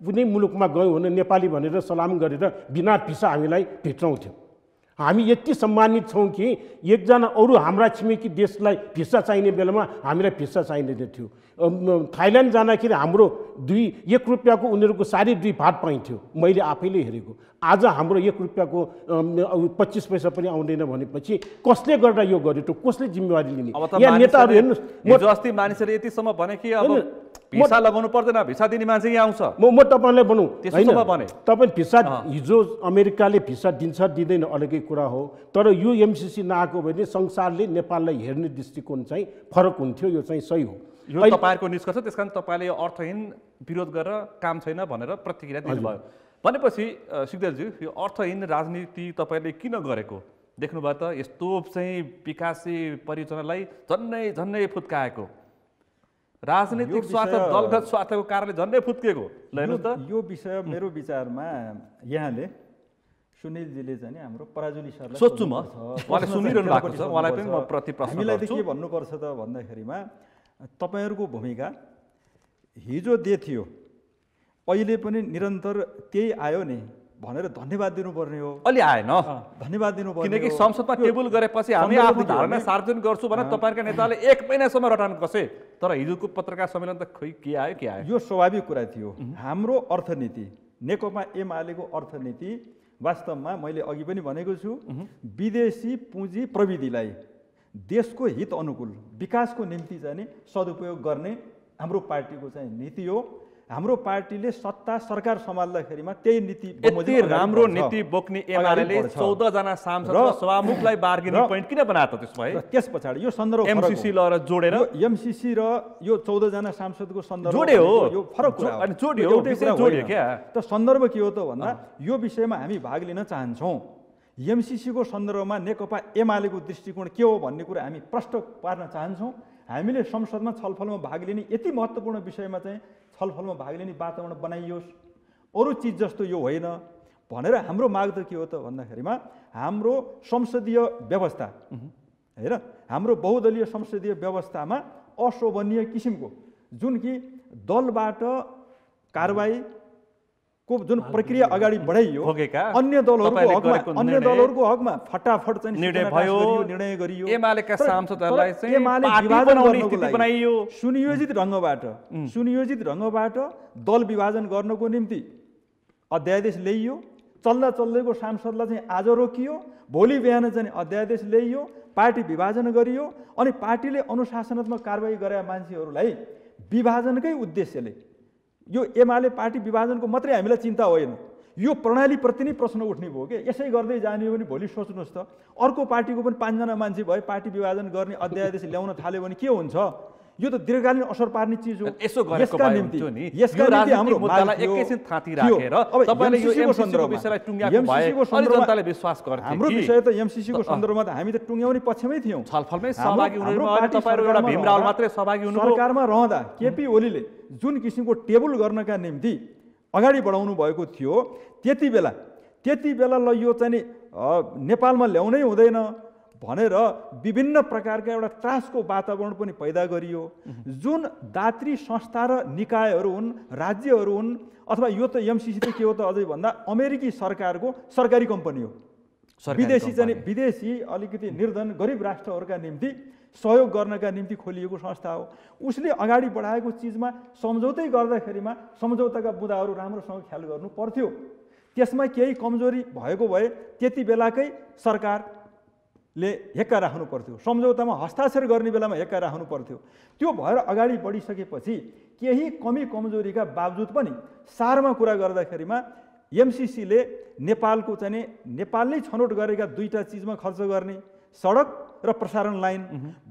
कुनै मुलुकमा गयौँ भने नेपाली भनेर सलाम गरेर बिना पिसा हामीलाई भित्राउँथ्यो। हामी यति सम्मानित छौँ कि एकजना अरू हाम्रा छिमेकी देशलाई भिसा चाहिने बेलामा हामीलाई भिसा चाहिँदैन थियो। थाइल्यान्ड जाँदाखेरि हाम्रो 1 रुपियाँको उनीहरूको 2.5 भात पाइन्थ्यो, मैले आफैले हेरेको। आज हाम्रो 1 रुपियाँको 25 पैसा पनि आउँदैन भनेपछि कसले गर्दा यो गर्यो त? कसले जिम्मेवारी लिने? यहाँ नेताहरू हेर्नुहोस्, हिजो अस्ति मानिसहरूले यतिसम्म भने कि अब भिसा लगाउनु पर्दैन, भिसा दिने मान्छे यहाँ आउँछ। म तपाईँलाई भनौँ होइन, तपाईँ भिसा हिजो अमेरिकाले भिसा दिन्छ दिँदैन अलग्गै कुरा हो, तर यो एमसिसी नआएको भने संसारले नेपाललाई हेर्ने दृष्टिकोण चाहिँ फरक हुन्थ्यो। यो चाहिँ सही हो। यो तपाईँहरूको निष्कर्ष, त्यस कारण तपाईँले यो अर्थहीन विरोध गरेर काम छैन भनेर प्रतिक्रिया दिनुभयो। भनेपछि सिग्देलज्यू, यो अर्थहीन राजनीति तपाईँले किन गरेको देख्नुभयो त? यस्तो चाहिँ विकासे परियोजनालाई झन्नै झन्नै फुत्काएको, राजनीतिक स्वार्थ, दलगत स्वार्थको कारणले झन्डै फुत्किएको। हेर्नुहोस् त, यो विषय मेरो विचारमा यहाँले सुनिलजीले चाहिँ हाम्रो पराजुली सरलाई सोध्छु म, उहाँले सुनिरहनु भएको छ, उहाँलाई पनि म प्रति प्रश्न हामीलाई गर्छु। के भन्नुपर्छ त भन्दाखेरिमा तपाईँहरूको भूमिका हिजो जे थियो अहिले पनि निरन्तर त्यही आयो नि भनेर धन्यवाद दिनुपर्ने हो। अलि आएन, धन्यवाद दिनुपर्ने, किनकि संसदमा टेबल गरेपछि हामी आफ्नो धारणा सार्वजनिक गर्छु भने तपाईँका नेताले 1 महिनासम्म रटान कसे, तर हिजोको पत्रकार सम्मेलन त खोइ के आयो के आयो। यो स्वाभाविक कुरा थियो। हाम्रो अर्थनीति, नेकपा एमालेको अर्थनीति वास्तवमा मैले अघि पनि भनेको छु, विदेशी पुँजी प्रविधिलाई देशको हित अनुकूल विकासको निम्ति चाहिँ नि सदुपयोग गर्ने हाम्रो पार्टीको चाहिँ नीति हो। हाम्रो पार्टीले सत्ता सरकार सम्हाल्दाखेरिमा त्यही नीति, यति राम्रो नीति बोक्ने एमालेले 14 जना सांसद र सभामुखलाई बार्गेनिङ पोइन्ट किन बनायो त? त्यसो भए त्यस पछाडि यो सन्दर्भ एमसीसी ल जोडेर, एमसीसी र यो 14 जना सांसदको सन्दर्भ जोड्यो, यो फरक कुरा हो। अनि जोड्यो, विषय जोड्यो क्या त? सन्दर्भ के हो त भन्दा यो विषयमा हामी भाग लिन चाहन्छौँ। एमसीसीको सन्दर्भमा नेकपा एमालेको दृष्टिकोण के हो भन्ने कुरा हामी प्रष्ट पार्न चाहन्छौँ। हामीले संसदमा छलफलमा भाग लिने, यति महत्त्वपूर्ण विषयमा चाहिँ छलफलमा भाग लिने वातावरण बनाइयोस्, अरू चिज जस्तो यो होइन भनेर हाम्रो माग त के हो त भन्दाखेरिमा हाम्रो संसदीय व्यवस्था होइन, हाम्रो बहुदलीय संसदीय व्यवस्थामा अशोभनीय किसिमको जुन कि दलबाट कारबाही को जुन प्रक्रिया अगाडि बढाइयो, अन्य दलहरूको हकमा फटाफट चाहिँ निर्णय गरियो। एमालेका सांसदहरूलाई चाहिँ पार्टी बनाउने स्थिति बनाइयो। सुनियोजित ढङ्गबाट दल विभाजन गर्नको निम्ति अध्यादेश ल्याइयो। चल्दैको सांसदलाई चाहिँ आज रोकियो, भोलि बिहान चाहिँ अध्यादेश ल्याइयो, पार्टी विभाजन गरियो। अनि पार्टीले अनुशासनात्मक कारबाही गरेका मान्छेहरूलाई विभाजनकै उद्देश्यले, यो एमाले पार्टी विभाजनको मात्रै हामीलाई चिन्ता होइन, यो प्रणालीप्रति नै प्रश्न उठ्ने भयो कि यसै गर्दै जाने हो भने भोलि सोच्नुहोस् त, अर्को पार्टीको पनि 5 जना मान्छे भए पार्टी विभाजन गर्ने अध्यादेश ल्याउन थाल्यो भने के हुन्छ? यो त दीर्घकालीन असर पार्ने चिज हो। यसका निम्ति हाम्रो मुद्दालाई एकैछिन थाती राखेर तपाईले यो एमसीसीको विषयलाई टुङ्ग्याएको भए अनि जनताले विश्वास गर्थे। हाम्रो विषय त एमसीसीको सन्दर्भमा त हामी त टुङ्ग्याउने पक्षमै थियौँ। छलफलमै सहभागी हुनुहुने अनि तपाईहरु एउटा भीमराव मात्रै सहभागी हुनुभयो। सरकारमा रहँदा केपी ओलीले जुन किसिमको टेबल गर्नका निम्ति अगाडि बढाउनु भएको थियो, त्यति बेला ल यो चाहिँ नेपालमा ल्याउनै हुँदैन भनेर विभिन्न प्रकारका एउटा त्रासको वातावरण पनि पैदा गरियो। जुन दात्री संस्था र निकायहरू हुन्, राज्यहरू हुन्, अथवा यो त एमसीसी त के हो त अझै भन्दा अमेरिकी सरकारको सरकारी कम्पनी हो। विदेशी अलिकति निर्धन गरिब राष्ट्रहरूका निम्ति सहयोग गर्नका निम्ति खोलिएको संस्था हो। उसले अगाडि बढाएको चिजमा सम्झौतै गर्दाखेरिमा सम्झौताका बुँदाहरू राम्रोसँग ख्याल गर्नु पर्थ्यो। त्यसमा केही कमजोरी भएको भए त्यति बेलाकै सरकारले हेक्का राख्नु पर्थ्यो, सम्झौतामा हस्ताक्षर गर्ने बेलामा हेक्का राख्नु पर्थ्यो। त्यो भएर अगाडि बढिसकेपछि केही कमी कमजोरीका बावजुद पनि सारमा कुरा गर्दाखेरिमा एमसीसीले नेपालको चाहिँ नेपालले छनौट गरेका 2टा चिजमा खर्च गर्ने, सडक र प्रसारण लाइन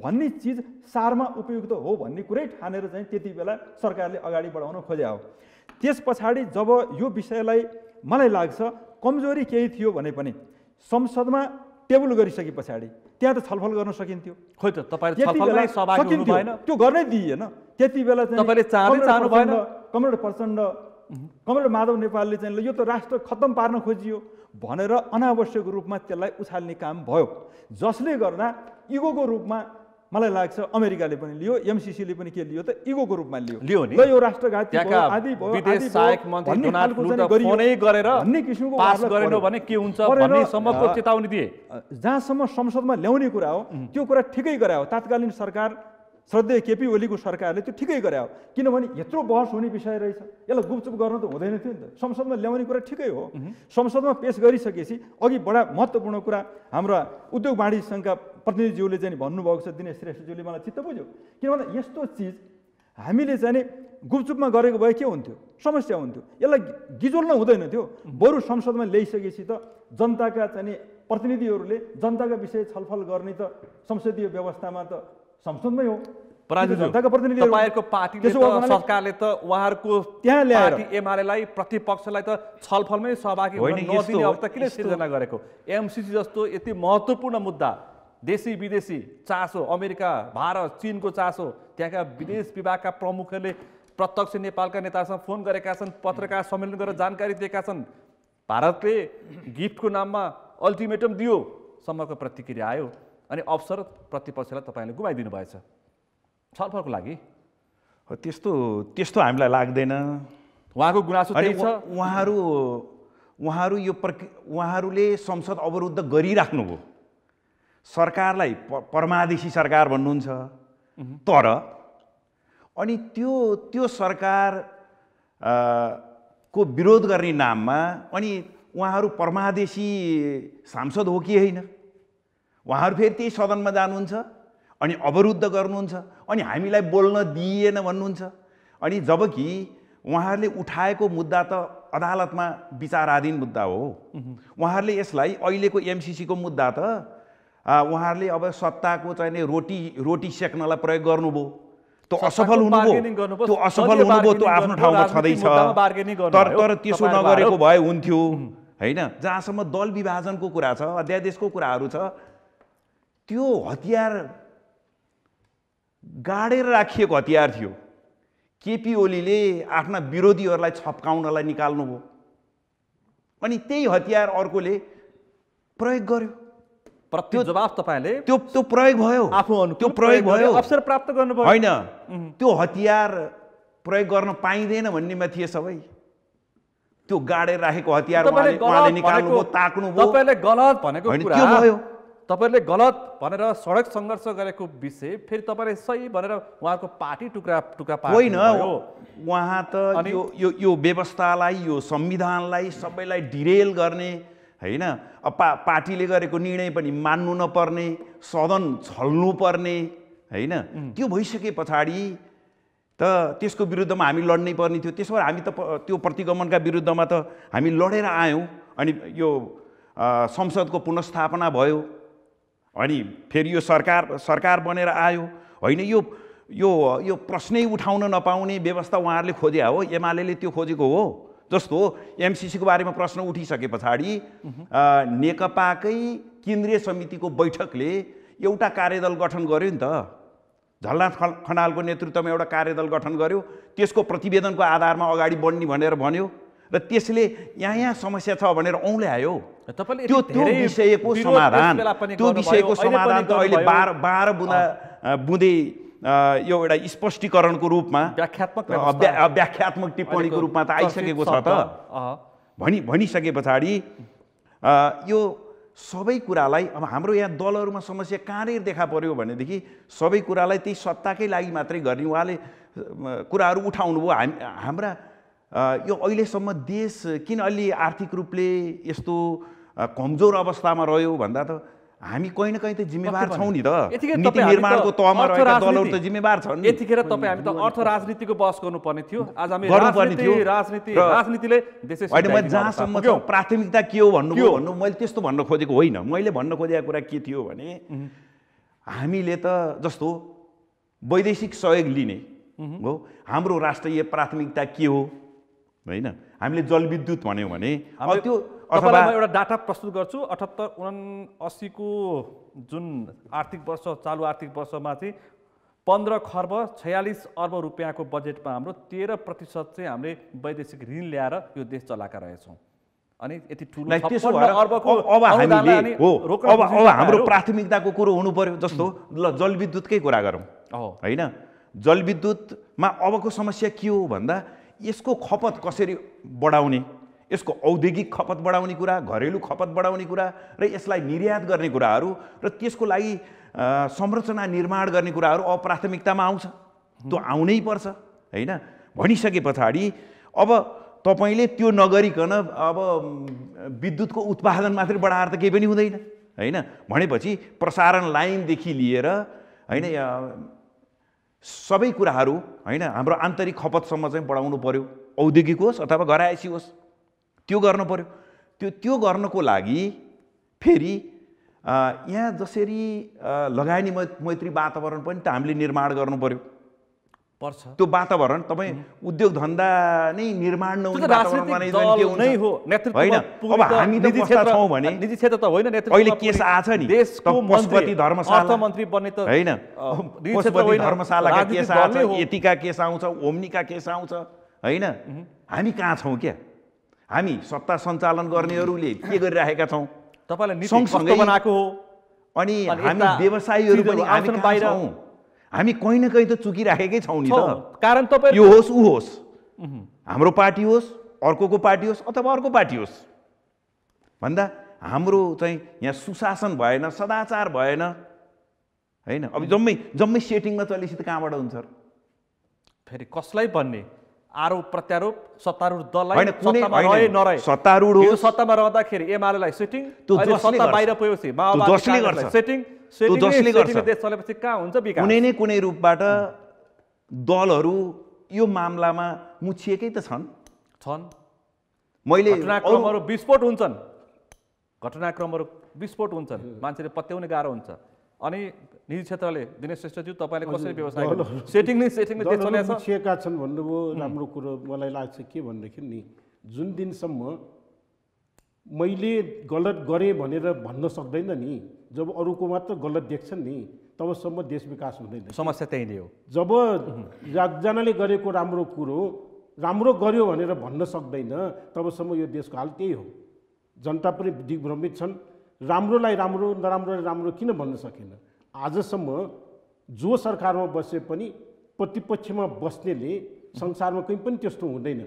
भन्ने चिज सारमा उपयुक्त हो भन्ने कुरै ठानेर चाहिँ त्यति बेला सरकारले अगाडि बढाउन खोजे हो। त्यस पछाडि जब यो विषयलाई मलाई लाग्छ कमजोरी केही थियो भने पनि संसदमा टेबल गरिसके पछाडि त्यहाँ त छलफल गर्न सकिन्थ्यो। खोइ त तपाईहरु छलफलमै सहभागी हुनु भएन, त्यो गर्नै दिइएन। त्यति बेला चाहिँ तपाईले चाहनु भएन। कमरेड प्रचण्ड, कमरेड माधव नेपालले चाहिँ यो त राष्ट्र खत्तम पार्न खोजियो भनेर अनावश्यक रूपमा त्यसलाई उछाल्ने काम भयो, जसले गर्दा इगोको रूपमा मलाई लाग्छ अमेरिकाले पनि लियो, एमसीसीले पनि के लियो त इगोको रूपमा लियो नि। ल यो राष्ट्रघाती भयो, आदि भयो, विदेश सहायक मन्त्री डोनाल्ड ट्रम्पले फोनै गरेर भन्ने किसिमको पास गरेन भने के हुन्छ भन्ने सम्मको चेतावनी दिए। जहाँसम्म संसदमा ल्याउने कुरा हो त्यो कुरा ठिकै गरे हो। तात्कालीन सरकार श्रद्धेय केपी ओलीको सरकारले त्यो ठिकै गरे हो, किनभने यत्रो बहस हुने विषय रहेछ, यसलाई गुपचुप गर्न त हुँदैन थियो नि त। संसदमा ल्याउने कुरा ठिकै हो। संसदमा पेश गरिसकेपछि अघि बडा महत्त्वपूर्ण कुरा हाम्रा उद्योग वाणिज्य सङ्घका प्रतिनिधिज्यूले चाहिँ भन्नुभएको छ, दिनेश श्रेष्ठज्यूले, मलाई चित्त बुझ्यो। किनभने यस्तो चिज हामीले चाहिँ गुपचुपमा गरेको भए के हुन्थ्यो, समस्या हुन्थ्यो, यसलाई गिजोल्न हुँदैन थियो। बरु संसदमा ल्याइसकेपछि त जनताका चाहिँ प्रतिनिधिहरूले जनताका विषय छलफल गर्ने त संसदीय व्यवस्थामा त संसदमै हो। जनताका प्रतिनिधिहरू तपाईहरुको पार्टीले त सरकारले त उहाँहरुको त्यहाँ ल्याएर पार्टी एमालेलाई प्रतिपक्षलाई त छलफलमै सहभागी हुन नदिने अवस्था किन सिर्जना गरेको? एमसीसी जस्तो यति महत्त्वपूर्ण मुद्दा, देशी विदेशी चासो, अमेरिका, भारत, चीनको चासो, त्यहाँका विदेश विभागका प्रमुखहरूले प्रत्यक्ष नेपालका नेतासँग फोन गरेका छन्, पत्रकार सम्मेलन गरेर जानकारी दिएका छन्। भारतले गिफ्टको नाममा अल्टिमेटम दियो सम्मको प्रतिक्रिया आयो, अनि अवसर प्रतिपक्षलाई तपाईँले गुमाइदिनु भएछ छलफलको लागि। त्यस्तो हामीलाई लाग्दैन। उहाँको गुनासो त्यही छ। उहाँहरूले संसद अवरुद्ध गरिराख्नुभयो। सरकारलाई परमादेशी सरकार भन्नुहुन्छ, तर अनि त्यो सरकार को विरोध गर्ने नाममा अनि उहाँहरू परमादेशी सांसद हो कि होइन? उहाँहरू फेरि त्यही सदनमा जानुहुन्छ अनि अवरुद्ध गर्नुहुन्छ अनि हामीलाई बोल्न दिइएन भन्नुहुन्छ। अनि जबकि उहाँहरूले उठाएको मुद्दा त अदालतमा विचाराधीन मुद्दा हो। उहाँहरूले यसलाई अहिलेको एमसीसीको मुद्दा त उहाँहरूले अब सत्ताको चाहिँ रोटी सेक्नलाई प्रयोग गर्नुभयो। त्यो असफल हुनुभयो, त्यो आफ्नो ठाउँमा छँदैछ। तर त्यसो नगरेको भए हुन्थ्यो होइन। जहाँसम्म दल विभाजनको कुरा छ, अध्यादेशको कुराहरू छ, त्यो हतियार गाडेर राखिएको हतियार थियो। केपी ओलीले आफ्ना विरोधीहरूलाई छप्काउनलाई निकाल्नुभयो अनि त्यही हतियार अर्कोले प्रयोग गर्यो। प्रति जवाफ तपाईले त्यो प्रयोग भयो, त्यो प्रयोग भयो, अवसर प्राप्त गर्नुभयो। होइन, त्यो हतियार प्रयोग गर्न पाइँदैन भन्नेमा थिए सबै। त्यो गाडेर राखेको हतियार उहाँले निकाल्नुभयो, ताक्नुभयो। तपाईले गलत भनेको कुरा के भयो? तपाईले गलत भनेर सडक सङ्घर्ष गरेको विषय फेरि तपाईले सही भनेर उहाँको पार्टी टुक्रा पार्टी होइन। उहाँ त यो व्यवस्थालाई, यो संविधानलाई सबैलाई डिरेल गर्ने होइन। पार्टीले गरेको निर्णय पनि मान्नु नपर्ने, सदन छल्नु पर्ने होइन। त्यो भइसके पछाडि त त्यसको विरुद्धमा हामी लड्नै पर्ने थियो। त्यसो भए हामी त त्यो प्रतिगमनका विरुद्धमा त हामी लडेर आयौँ। अनि यो संसदको पुनर्स्थापना भयो, अनि फेरि यो सरकार बनेर आयो होइन। यो प्रश्नै उठाउन नपाउने व्यवस्था उहाँहरूले खोजे हो, एमाले त्यो खोजेको हो। जस्तो एमसीसीको बारेमा प्रश्न उठिसके पछाडि नेकपाकै केन्द्रीय समितिको बैठकले एउटा कार्यदल गठन गर्यो नि त। झलनाथ खनालको नेतृत्वमा एउटा कार्यदल गठन गर्यो, त्यसको प्रतिवेदनको आधारमा अगाडि बढ्ने भनेर भन्यो र त्यसले यहाँ समस्या छ भनेर औँल्यायो। त्यो विषयको समाधान त अहिले 12 बुँदे यो एउटा स्पष्टीकरणको रूपमा, व्याख्यात्मक टिप्पणीको रूपमा त आइसकेको छ त। भनिसके पछाडि यो सबै कुरालाई अब हाम्रो यहाँ दलहरूमा समस्या कहाँनिर देखा पर्यो भनेदेखि सबै कुरालाई त्यही सत्ताकै लागि मात्रै गर्ने उहाँले कुराहरू उठाउनु भयो। हाम्रा यो अहिलेसम्म देश किन अलि आर्थिक रूपले यस्तो कमजोर अवस्थामा रह्यो भन्दा त हामी कहीँ न कहीँ त जिम्मेवार छौँ नि त। नीति निर्माणको तहमा रहेका दलहरू त जिम्मेवार छन्। यतिखेर तपाईँ हामी त अर्थ राजनीतिको बहस गर्नुपर्ने थियो। आज हामी राजनीतिले होइन, जहाँसम्म छ प्राथमिकता के हो भन्नु मैले त्यस्तो भन्न खोजेको होइन। मैले भन्न खोजेको कुरा के थियो भने हामीले त जस्तो वैदेशिक सहयोग लिने हो, हाम्रो राष्ट्रिय प्राथमिकता के हो होइन। हामीले जलविद्युत भन्यौँ भने त्यो अथवा एउटा डाटा प्रस्तुत गर्छु। 78-79 को जुन आर्थिक वर्ष, चालु आर्थिक वर्षमा चाहिँ 15 खर्ब 46 अर्ब रुपियाँको बजेटमा हाम्रो 13% चाहिँ हामीले वैदेशिक ऋण ल्याएर यो देश चलाएका रहेछौँ। अनि यति ठुलो लाइक त्यसो 56 भएर अर्बको अब हामीले अनुदानलाई हो रोक्न अब खोज्ने हाम्रो तपाईँहरू- प्राथमिकताको कुरो हुनु पर्यो जस्तो ल जलविद्युतकै कुरा गरौँ होइन जलविद्युतमा अबको समस्या के हो भन्दा यसको खपत कसरी बढाउने यसको औद्योगिक खपत बढाउने कुरा घरेलु खपत बढाउने कुरा र यसलाई निर्यात गर्ने कुराहरू र त्यसको लागि संरचना निर्माण गर्ने कुराहरू अब प्राथमिकतामा आउँछ त्यो आउनै पर्छ होइन भनिसके पछाडि अब तपाईँले त्यो नगरिकन अब विद्युतको उत्पादन मात्रै बढाएर त केही पनि हुँदैन होइन भनेपछि प्रसारण लाइनदेखि लिएर होइन सबै कुराहरू होइन हाम्रो आन्तरिक खपतसम्म चाहिँ बढाउनु पर्यो औद्योगिक होस् अथवा घरायसी होस् त्यो गर्नु पर्यो त्यो गर्नको लागि फेरि यहाँ जसरी लगानी मैत्री वातावरण पनि त हामीले निर्माण गर्नु पर्यो पर्छ त्यो वातावरण तपाईँ उद्योग धन्दा नै निर्माण नहुने वातावरण बनाइदियो भने के हुन्छ नै हो नेतृत्व होइन अब हामी त कस्ता छौँ भने निजी क्षेत्र त होइन नेतृत्व अहिले केस आछ नि देशको पशुपति धर्मशाला अर्थमन्त्री बन्ने त होइन निजी क्षेत्र पशुपति होइन, धर्मशालाका राजनीतिक केस दल आछ नै हो। यतिका केस आउँछ ओम्नीका केस आउँछ होइन हामी कहाँ छौँ क्या हामी सत्ता सञ्चालन गर्नेहरूले के गरिराखेका छौँ तपाईलाई नीति सँगसँगै कस्तो बनाएको हो अनि अनि हामी यस्ता व्यवसायीहरू चिजहरू पनि हामी आउँछन् कहाँ बाहिर। छौँ हामी कहीँ न कहीँ त चुकिराखेकै छौँ नि छौँ। त कारण तपाईँ यो होस् ऊ होस् हाम्रो पार्टी होस् अर्कोको पार्टी होस् अथवा अर्को पार्टी होस् भन्दा हाम्रो चाहिँ यहाँ सुशासन भएन सदाचार भएन होइन अब जम्मै सेटिङमा चलेपछि त कहाँबाट हुन्छ र फेरि कसलाई भन्ने आरोप प्रत्यारोप सत्तारूढ दललाई होइन, कुनै- सत्तामा होइन, रहे नरहे सत्तारूढ हिजो होस्। सत्तामा रहँदाखेरि एमालेलाई सेटिङ त्यो अहिले जसले सत्ता गर्छ। बाहिर पुगेपछि त्यो माओवादी जसले काङ्ग्रेसलाई गर्छ। सेटिङ त्यो जसले गर्छ। देश चलेपछि कहाँ हुन्छ विकास कुनै न कुनै रूपबाट दलहरू यो मामलामा मुछिएकै त छन् छन् मैले घटनाक्रमहरू विस्फोट हुन्छन् घटनाक्रमहरू विस्फोट हुन्छन् मान्छेले पत्याउने गाह्रो हुन्छ अनि निजी क्षेत्रले दिनेश श्रेष्ठज्यू तपाईँले कसरी व्यवसाय गर्नु सेटिङले देश चलेको छ मुछिएका छन् भन्नुभयो राम्रो कुरो मलाई लाग्छ के भनेदेखि नि जुन दिनसम्म मैले गलत गरेँ भनेर भन्न सक्दैन नि जब अरूको मात्र गलत देख्छन् नि तबसम्म देश विकास हुँदैन समस्या त्यही नै हो जब एकजनाले गरेको राम्रो कुरो राम्रो गर्यो भनेर भन्न सक्दैन तबसम्म यो देशको हाल त्यही हो जनता पनि दिग्भ्रमित छन् राम्रोलाई राम्रो नराम्रोलाई राम्रो किन भन्न सकेन आजसम्म जो सरकारमा बसे पनि प्रतिपक्षमा बस्नेले संसारमा कहीँ पनि त्यस्तो हुँदैन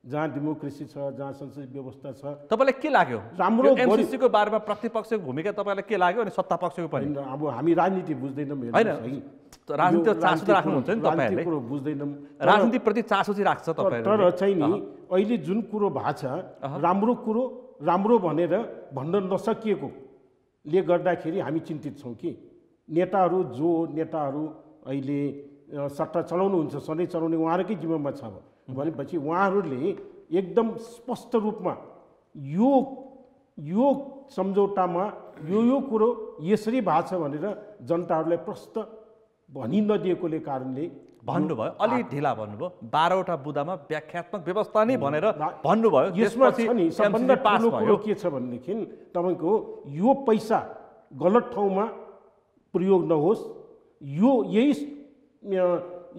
जहाँ डेमोक्रेसी छ जहाँ संसदीय व्यवस्था छ तपाईँलाई के लाग्यो राम्रो एमसिसीको बारेमा प्रतिपक्षको भूमिका तपाईँलाई के लाग्यो अनि सत्ता पक्षको पनि होइन, अब हामी राजनीति बुझ्दैनौँ होइन हेर्नुहोस् है। राजनीति यो चासो त राख्नुहुन्छ नि तपाईँहरूले राजनीतिक कुरो बुझ्दैनौँ राजनीतिप्रति चासो चाहिँ राख्छ तपाईँहरू तर चाहिँ नि अहिले जुन कुरो भएको छ राम्रो कुरो राम्रो भनेर भन्न नसकिएकोले गर्दाखेरि हामी चिन्तित छौँ कि नेताहरू अहिले सट्टा चलाउनुहुन्छ सधैँ चलाउने उहाँहरूकै जिम्मामा छ भनेपछि उहाँहरूले एकदम स्पष्ट रूपमा यो सम्झौतामा यो कुरो यसरी भएको छ भनेर जनताहरूलाई प्रष्ट भनि नदिएकोले कारणले भन्नुभयो अलि ढिला भन्नुभयो 12वटा बुदामा व्याख्यात्मक व्यवस्था नै भनेर भन्नुभयो यसमा छ नि सबभन्दा पास ठुलो भयो कुरो के छ भनेदेखि तपाईँको यो पैसा गलत ठाउँमा प्रयोग नहोस्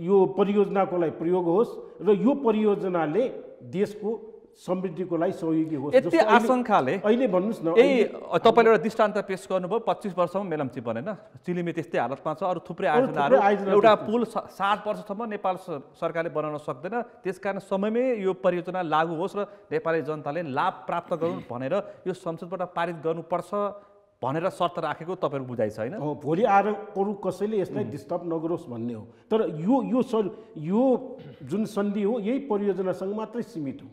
यो परियोजनाको लागि प्रयोग होस् र यो परियोजनाले देशको समृद्धिको लागि सहयोगी होस् यति आशंकाले अहिले भन्नुहोस् न तपाईँले एउटा दृष्टान्त पेश गर्नुभयो 25 वर्षमा मेलम्ची बनेन चिलिमी त्यस्तै हालतमा छ अरू थुप्रै आयोजनाहरू आयोजनाहरू एउटा पुल 7 वर्षसम्म नेपाल सरकारले बनाउन सक्दैन त्यसकारण समयमै यो परियोजना लागू होस् र नेपाली जनताले लाभ प्राप्त गरून् भनेर यो संसदबाट पारित गर्नुपर्छ भनेर शर्त राखेको तपाईँको बुझाइ छ होइन भोलि आएर अरू कसैले यसलाई डिस्टर्ब नगरोस् भन्ने हो तर यो जुन सन्धि हो यही परियोजनासँग मात्रै सीमित हो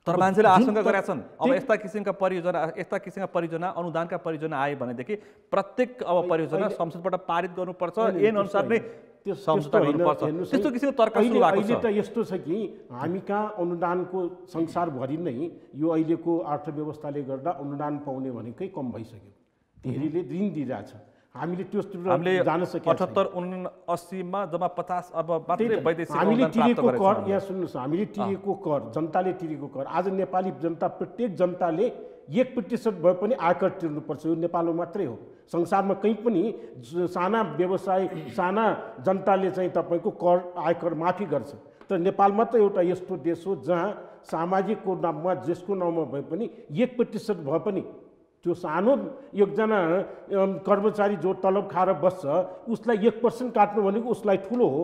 तर मान्छेले आशंका गरेका छन् अब यस्ता किसिमका परियोजना अनुदानका परियोजना आए भनेदेखि प्रत्येक अब परियोजना संसदबाट पारित गर्नुपर्छ ऐन अनुसार नै सम्झौता गर्नुपर्छ त्यस्तो किसिमको तर्क सुरु भएको अहिले छ त यस्तो छ कि हामी कहाँ अनुदानको संसारभरि नै यो अहिलेको अर्थव्यवस्थाले गर्दा अनुदान पाउने भनेकै कम भइसक्यो धेरैले ऋण दिइरहेछ हामीले हामीले जान सकेका 78-79 मा जम्मा 50 अर्ब मात्रै वैदेशिक हामीले अनुदान प्राप्त तिरेको गरेका कर छौँ। यहाँ सुन्नुहोस् हामीले तिरेको कर जनताले तिरेको कर आज नेपाली जनता प्रत्येक जनताले 1% भए पनि आयकर तिर्नुपर्छ यो नेपालमा मात्रै हो संसारमा कहीँ पनि साना व्यवसाय साना जनताले चाहिँ तपाईँको कर आयकर माफी गर्छ। तर नेपाल मात्र एउटा यस्तो देश हो जहाँ सामाजिकको नाममा जसको नाउँमा भए पनि 1% भए पनि त्यो सानो एकजना कर्मचारी जो तलब खाएर बस्छ उसलाई 1% काट्नु भनेको उसलाई ठुलो हो।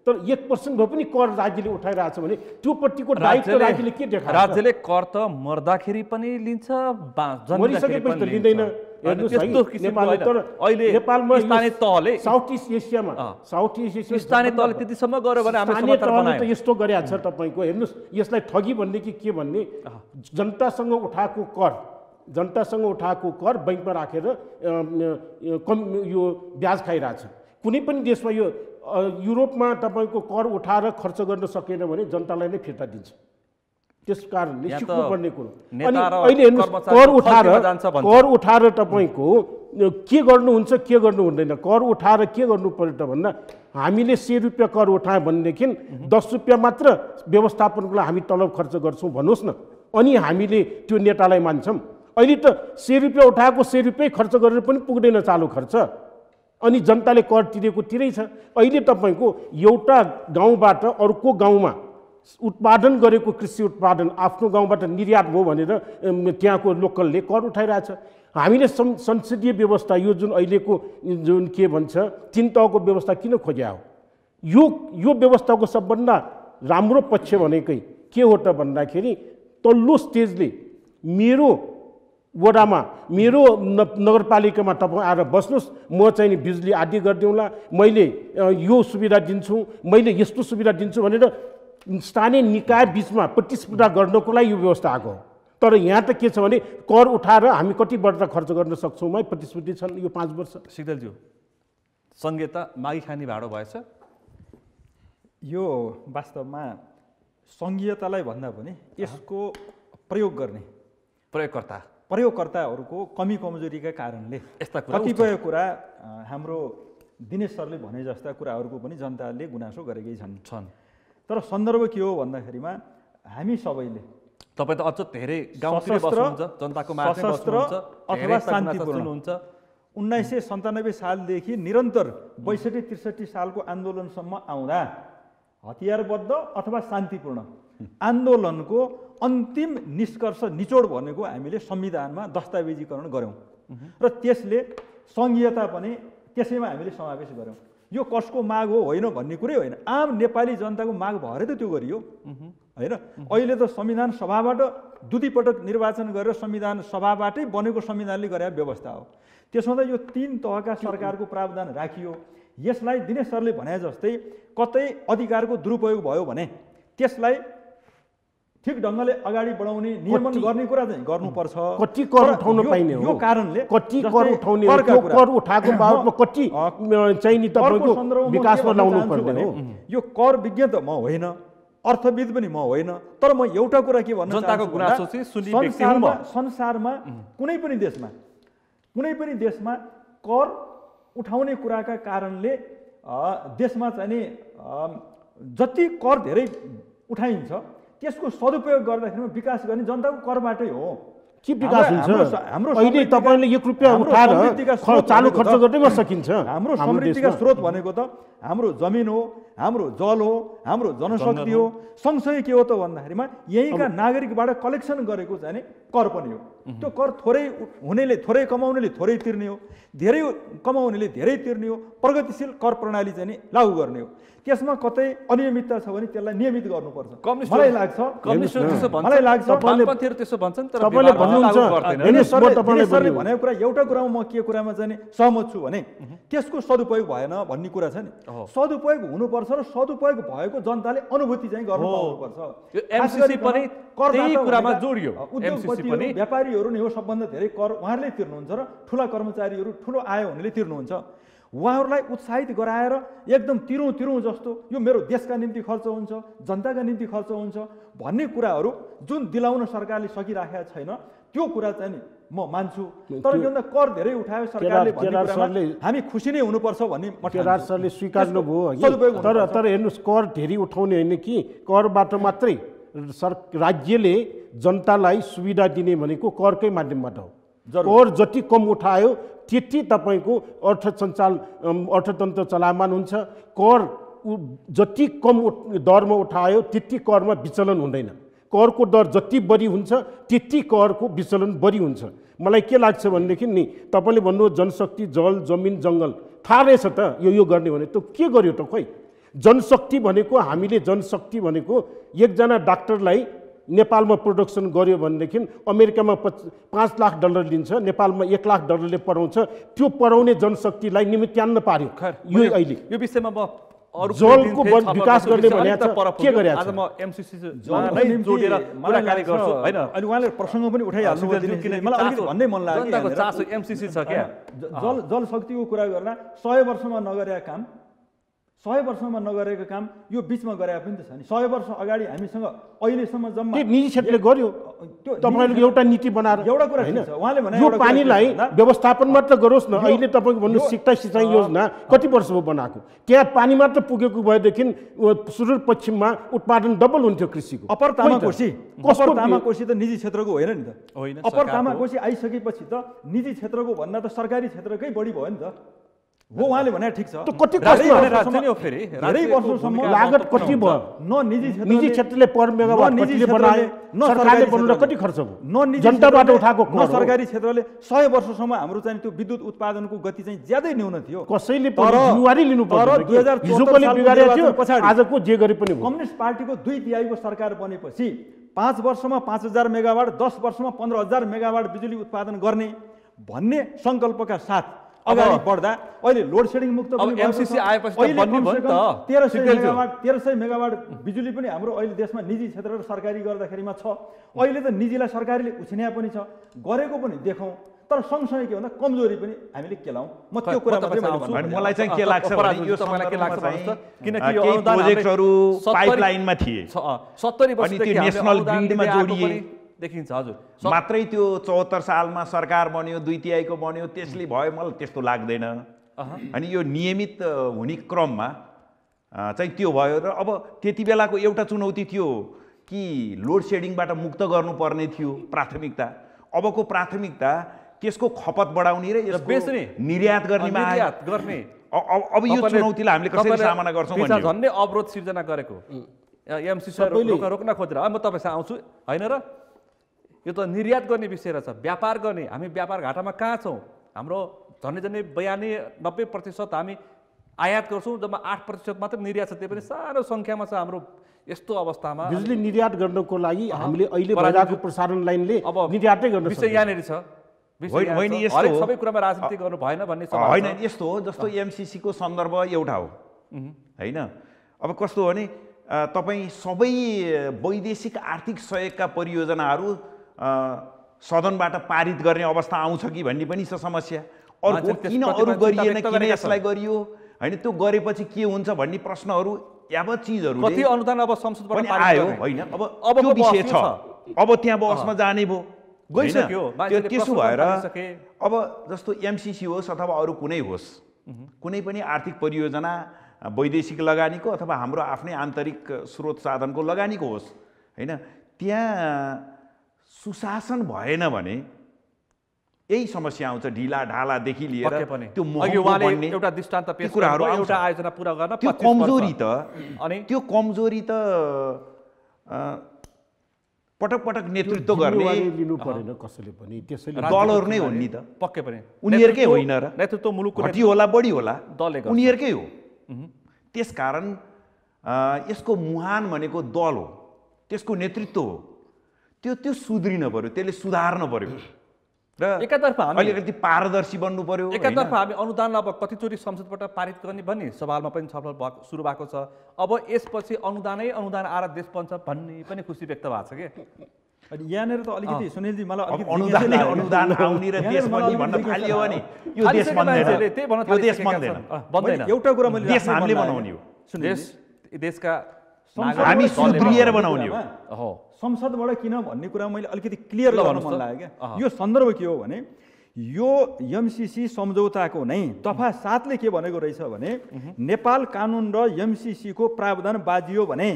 तर 1% भए पनि कर राज्यले उठाइरहेछ भने त्योपट्टिको दायित्व राज्यले के देखाउँछ? राज्यले कर त मर्दाखेरि पनि लिन्छ, मरिसकेपछि त लिँदैन। नेपालमा स्थानीय तहले साउथ इस्ट एसियामा स्थानीय तहले त्यतिसम्म गऱ्यो भने स्थानीय तहले त यस्तो गरेको छ तपाईँको। हेर्नुहोस्, यसलाई ठगी भन्ने कि के भन्ने, जनतासँग उठाएको कर बैंकमा राखेर यो ब्याज खाइरहेछ। कुनै पनि देशमा यो युरोपमा तपाईँको कर उठाएर खर्च गर्न सकेन भने जनतालाई नै फिर्ता दिन्छ। त्यस कारणले सिक्नुपर्ने कुरो। अनि अहिले हेर्नुहोस्, कर उठाएर तपाईँको के गर्नुहुन्छ के गर्नु हुँदैन। कर उठाएर के गर्नु पर्यो त भन्दा हामीले 100 रुपियाँ कर उठायो भनेदेखि 10 रुपियाँ मात्र व्यवस्थापनको लागि हामी तलब खर्च गर्छौँ भन्नुहोस् न, अनि हामीले त्यो नेतालाई मान्छौँ। अहिले त 100 रुपियाँ उठाएको 100 रुपियाँ खर्च गरेर पनि पुग्दैन चालु खर्च, अनि जनताले कर तिरेको तिरै छ। अहिले तपाईँको एउटा गाउँबाट अर्को गाउँमा उत्पादन गरेको कृषि उत्पादन आफ्नो गाउँबाट निर्यात भयो भनेर त्यहाँको लोकलले कर उठाइरहेछ। हामीले संसदीय व्यवस्था यो जुन अहिलेको जुन के भन्छ 3 तहको व्यवस्था किन खोज्या हो? यो व्यवस्थाको सबभन्दा राम्रो पक्ष भनेकै के हो त भन्दाखेरि तल्लो स्टेजले मेरो वडामा मेरो नगरपालिकामा तपाईँ आएर बस्नुहोस्, म चाहिँ नि बिजुली आदि गरिदिउँला, मैले यो सुविधा दिन्छु, मैले यस्तो सुविधा दिन्छु भनेर स्थानीय निकाय बिचमा प्रतिस्पर्धा गर्नको लागि यो व्यवस्था आएको हो। तर यहाँ त के छ भने कर उठाएर हामी कति वर्ष खर्च गर्न सक्छौँ है प्रतिस्पर्धी छन् यो 5 वर्ष। सिग्देलज्यू, संहिता मागी खाने भाडो भएछ? यो वास्तवमा संघीयतालाई भन्दा पनि यसको प्रयोग गर्ने प्रयोगकर्ताहरूको कमी कमजोरीका कारणले यस्ता कतिपय कुरा हाम्रो दिनेश सरले भने जस्ता कुराहरूको पनि जनताले गुनासो गरेकै छन्। तर सन्दर्भ के हो भन्दाखेरिमा हामी सबैले तपाईँ त अझ धेरै गाउँतिर बस्नुहुन्छ, जनताको माझमा बस्नुहुन्छ, अथवा शान्तिपूर्ण हुन्छ। 1997 सालदेखि निरन्तर 62-63 सालको आन्दोलनसम्म आउँदा हतियारबद्ध अथवा शान्तिपूर्ण आन्दोलनको अन्तिम निष्कर्ष निचोड भनेको हामीले संविधानमा दस्तावेजीकरण गऱ्यौँ र त्यसले सङ्घीयता पनि त्यसैमा हामीले समावेश गऱ्यौँ। यो कसको माग हो होइन भन्ने कुरै होइन, आम नेपाली जनताको माग भएर त त्यो गरियो होइन। अहिले त संविधान सभाबाट दुईपटक निर्वाचन गरेर संविधान सभाबाटै बनेको संविधानले गरे व्यवस्था हो। त्यसो हुँदा यो 3 तहका सरकारको प्रावधान राखियो। यसलाई दिनेश सरले भने जस्तै कतै अधिकारको दुरुपयोग भयो भने त्यसलाई ठिक ढङ्गले अगाडि बढाउने नियमन गर्ने कुरा चाहिँ गर्नुपर्छ। कति कर उठाउन पाइने हो, यो कारणले कति कर उठाउने हो, त्यो कर उठाएको बाबतमा कति चाहिँ नि तपाईको विकासमा लाउनु पर्ने हो। यो कर विज्ञ त म होइन, अर्थविद पनि म होइन, तर म एउटा कुरा के भन्न चाहन्छु, संसारमा कुनै पनि देशमा कर उठाउने कुराका कारणले देशमा चाहिँ नि जति कर धेरै उठाइन्छ त्यसको सदुपयोग गर्दाखेरि विकास गर्ने जनताको करबाटै हो। के विकास हुन्छ? अहिले तपाईले 1 रुपैयाँ उठाएर चालु खर्च गर्दै सकिन्छ। हाम्रो समृद्धिका स्रोत भनेको त हाम्रो जमिन हो, हाम्रो जल हो, हाम्रो जनशक्ति हो। सँगसँगै के हो त भन्दाखेरिमा यहीँका नागरिकबाट कलेक्सन गरेको चाहिँ कर पनि हो। त्यो कर थोरै हुनेले थोरै कमाउनेले थोरै तिर्ने हो, धेरै कमाउनेले धेरै तिर्ने हो। प्रगतिशील कर प्रणाली चाहिँ लागू गर्ने हो। त्यसमा कतै अनियमितता छ भने त्यसलाई नियमित गर्नुपर्छ। मलाई लाग्छ सरले भनेको कुरा एउटा कुरामा म के कुरामा चाहिँ सहमत छु भने त्यसको सदुपयोग भएन भन्ने कुरा छ नि। सदुपयोग हुनुपर्छ र सदुपयोग भएको जनताले अनुभूति चाहिँ गर्नु पाउनुपर्छ। एमसीसी पनि त्यही कुरामा जोडियो। उद्योगपतिहरू व्यापारीहरू नै हो सबभन्दा धेरै कर उहाँहरूले तिर्नुहुन्छ र ठुला कर्मचारीहरू ठुलो आय हुनेले तिर्नुहुन्छ। उहाँहरूलाई उत्साहित गराएर एकदम तिरौँ जस्तो यो मेरो देशका निम्ति खर्च हुन्छ, जनताका निम्ति खर्च हुन्छ भन्ने कुराहरू जुन दिलाउन सरकारले सकिराखेका छैन त्यो कुरा चाहिँ नि म मान्छु। तर योभन्दा कर धेरै उठायो सरकारले भन्ने कुरामा हामी खुसी नै हुनुपर्छ भन्ने केदार सरले स्वीकार्नु भयो। तर हेर्नुहोस्, कर धेरै उठाउने होइन कि करबाट मात्रै राज्यले जनतालाई सुविधा दिने भनेको करकै माध्यमबाट हो। कर जति कम उठायो त्यति तपाईँको अर्थतन्त्र चलायमान हुन्छ। कर जति कम दरमा उठायो त्यति करमा विचलन हुँदैन। करको दर जति बढी हुन्छ त्यति करको विचलन बढी हुन्छ। मलाई के लाग्छ भनेदेखि नि तपाईँले भन्नु जनशक्ति, जल, जमिन, जङ्गल थाहा रहेछ त यो गर्ने भने त के गर्यो त? खोइ जनशक्ति भनेको हामीले जनशक्ति भनेको एकजना डाक्टरलाई नेपालमा प्रोडक्सन गर्यो भनेदेखि अमेरिकामा $5 लाख लिन्छ, नेपालमा $1 लाख पढाउँछ। त्यो पढाउने जनशक्तिलाई निमित्यान्न पार्यो यो अहिले। यो विषयमा म जलको विकास गर्ने भने के गरे? आज म एमसीसी जोडेर कुराकानी गर्छु हैन। अहिले उहाँले प्रसङ्ग पनि उठाइहाल्नु भयो। मलाई अलिकति भन्नै मन लाग्यो जनताको चासो एमसीसी छ क्या। जल शक्तिको कुरा गर्दा 100 वर्षमा नगरेका काम, 100 वर्षमा नगरेको काम यो बिचमा गरे पनि त छ नि। 100 वर्ष अगाडि हामीसँग अहिलेसम्म जम्मा निजी क्षेत्रले गर्यो। तपाईँले एउटा नीति बनाएर एउटा कुरा हैन उहाँले भने यो पानीलाई व्यवस्थापन मात्र गरोस् न। अहिले तपाईँको भन्नु सिँचाइ योजना कति वर्ष भयो बनाएको? त्यहाँ पानी मात्र पुगेको भएदेखि सुदूर पश्चिममा उत्पादन डबल हुन्थ्यो कृषिको। अपर तामाकोशी त निजी क्षेत्रको होइन नि त। अपर तामाकोशी आइसकेपछि त निजी क्षेत्रको भन्दा त सरकारी क्षेत्रकै बढी भयो नि त। हो उहाँले भने ठिक छ। कति धेरै वर्षसम्म लागत कति भयो? निजी क्षेत्रले पर मेगावाट कतिले बनायो? सरकारले बनाउन कति खर्च भयो? जनताबाट उठाएको कर। सरकारी क्षेत्रले 100 वर्षसम्म हाम्रो चाहिँ त्यो विद्युत उत्पादनको गति चाहिँ ज्यादै न्यून थियो। कसैले जिम्मेवारी लिनु पर्छ। 2014 बिगारेको थियो, आजको जे गरे पनि भयो। कम्युनिस्ट पार्टीको 2/3 सरकार बनेपछि 5 वर्षमा 5000 मेगावाट, 10 वर्षमा 15000 मेगावाट बिजुली उत्पादन गर्ने भन्ने सङ्कल्पका साथ अगाडि बढ्दा अहिले लोड सेडिङ मुक्त पनि एमसीसी आएपछि त बन्ने भयो नि त। 1300 मेगावाट बिजुली पनि हाम्रो अहिले देशमा निजी क्षेत्र र सरकारी गर्दाखेरिमा छ। अहिले त निजीलाई सरकारले उछिन्या पनि छ, गरेको पनि देखौँ। तर सँगसँगै के भन्दा कमजोरी पनि हामीले केलाउँ। म त्यो कुरामा चाहिँ मलाई चाहिँ के लाग्छ भने यो तपाईलाई के लाग्छ भन्नुस् त? किनकि यो केही प्रोजेक्टहरू पाइपलाइनमा थिए 70 वर्षदेखि नेशनल ग्रिडमा जोडिए देखिन्छ। हजुर मात्रै त्यो 74 सालमा सरकार बन्यो, 2/3 बन्यो, त्यसले भयो मलाई त्यस्तो लाग्दैन। अनि यो नियमित हुने क्रममा चाहिँ त्यो भयो। र अब त्यति बेलाको एउटा चुनौती थियो कि लोड सेडिङबाट मुक्त गर्नुपर्ने थियो प्राथमिकता। अबको प्राथमिकता त्यसको खपत बढाउने र यसको निर्यात गर्नेमा गर्ने। अब यो चुनौतीलाई हामीले कसरी सामना गर्छौँ भन्ने झन्डै अवरोध सिर्जना गरेको एमसीसी रोक्न खोजेर। अब म तपाईँसँग आउँछु होइन र? यो त निर्यात गर्ने विषय रहेछ, व्यापार गर्ने। हामी व्यापार घाटामा कहाँ छौँ? हाम्रो झन्डै 92-90% हामी आयात गर्छौँ, जम्मा 8% मात्र निर्यात छ। त्यो पनि सानो सङ्ख्यामा छ हाम्रो। यस्तो अवस्थामा बिजुली निर्यात गर्नको लागि हामीले अहिले भइरहेको प्रसारण लाइनले अब निर्यातै गर्न विषय यहाँनिर छ। सबै कुरामा राजनीति गर्नु भएन भन्ने होइन। यस्तो हो जस्तो एमसीसी को सन्दर्भ एउटा हो होइन। अब कस्तो हो भने तपाईँ सबै वैदेशिक आर्थिक सहयोगका परियोजनाहरू सदनबाट पारित गर्ने अवस्था आउँछ कि भन्ने पनि छ समस्या। अर्को किन अरू गरिएन, किन यसलाई गरियो होइन, त्यो गरेपछि के हुन्छ भन्ने प्रश्नहरू यावत चिजहरू कति अनुदान अब संसदबाट आयो होइन। अब त्यो विषय छ। अब त्यहाँ बहसमा जाने भयो, गइसक्यो। त्यसो भएर अब जस्तो एमसीसी होस् अथवा अरू कुनै होस्, कुनै पनि आर्थिक परियोजना वैदेशिक लगानीको अथवा हाम्रो आफ्नै आन्तरिक स्रोत साधनको लगानीको होस् होइन, त्यहाँ सुशासन भएन भने यही समस्या आउँछ। ढिला ढालादेखि लिएर त्यो एउटा दृष्टान्त पेश कुराहरू एउटा आयोजना पुरा गर्न त्यो कमजोरी त पटक पटक नेतृत्व गर्ने लिनु परेन कसैले पनि। त्यसैले दलहरू नै हुन् नि त, पक्कै पनि उनीहरूकै होइन र? नेतृत्व मुलुकको घटी होला बढी होला दलले उनीहरूकै हो। त्यसकारण यसको मुहान भनेको दल हो, त्यसको नेतृत्व हो। त्यो सुध्रिन पर्यो, त्यसले सुधार्न पर्यो र एकातर्फ हामी अलिकति पारदर्शी बन्नु पर्यो। एकातर्फ हामी अनुदान अब कतिचोटि संसदबाट पारित गर्ने भन्ने सवालमा पनि छलफल सुरु भएको छ। अब यसपछि अनुदान आएर देश बन्छ भन्ने पनि खुसी व्यक्त भएको छ के। अनि यहाँनिर त अलिकति सुनिलजी मलाई अनुदान आउने र देश बन्ने भन्न थालियो भने यो देश बन्दैन। एउटा कुरा मैले देश हामीले बनाउने हो, देशका हामी सुध्रिएर बनाउने हो। संसदबाट किन भन्ने कुरा मैले अलिकति क्लियर गर्न मन लाग्यो क्या। यो सन्दर्भ के हो भने यो एमसीसी सम्झौताको नै दफा 7ले के भनेको रहेछ भने नेपाल कानुन र एमसीसी को प्रावधान बाजियो भने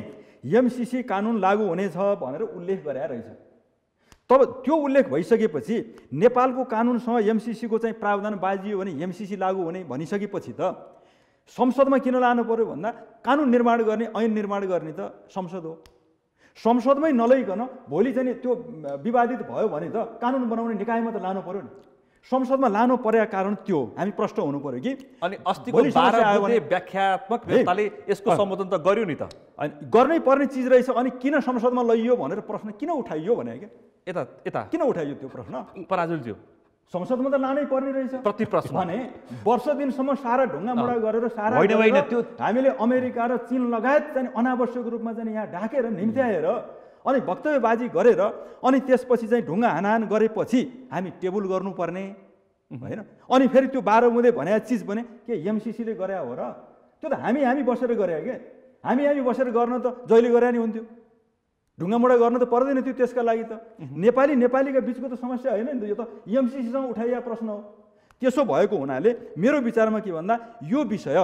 एमसीसी कानुन लागू हुनेछ भनेर उल्लेख गरेर रहेछ। तब त्यो उल्लेख भइसकेपछि नेपालको कानुनसँग एमसीसीको चाहिँ प्रावधान बाजियो भने एमसीसी लागू हुने भनिसकेपछि त संसदमा किन लानु पर्यो भन्दा कानुन निर्माण गर्ने ऐन निर्माण गर्ने त संसद हो। संसदमै नलैकन भोलि चाहिँ त्यो विवादित भयो भने त कानुन बनाउने निकायमा त लानु पर्यो नि। संसदमा लानु परेका कारण त्यो हामी प्रश्न हुनु पर्यो कि अनि अस्तिको 12 बुँदे व्याख्यात्मक व्यवस्थाले यसको सम्बोधन त गर्यो नि त। अनि गर्नै पर्ने चिज रहेछ अनि किन संसदमा लैयो भनेर प्रश्न किन उठाइयो भने क्या यता यता किन उठाइयो त्यो प्रश्न पराजुलज्यू संसदमा त लानै पर्ने रहेछ प्रति प्रश्न भने वर्ष दिनसम्म सारा ढुङ्गामुढा गरेर सारा होइन त्यो हामीले अमेरिका र चीन लगायत चाहिँ अनावश्यक रूपमा चाहिँ यहाँ ढाकेर निम्त्याएर अनि वक्तव्यबाजी गरेर अनि त्यसपछि चाहिँ ढुङ्गा हानाहान गरेपछि हामी टेबल गर्नुपर्ने होइन। अनि फेरि त्यो 12 बुँदे भनेको चिज भने के एमसीसीले गरे हो र त्यो त हामी बसेर गरे के हामी बसेर गर्न त जहिले गरे नि हुन्थ्यो ढुङ्गामुढा गर्न त पर्दैन थियो त्यसका लागि त नेपालीका बिचको त समस्या होइन नि त यो त एमसीसीसँग उठाइएको प्रश्न हो। त्यसो भएको हुनाले मेरो विचारमा के भन्दा यो विषय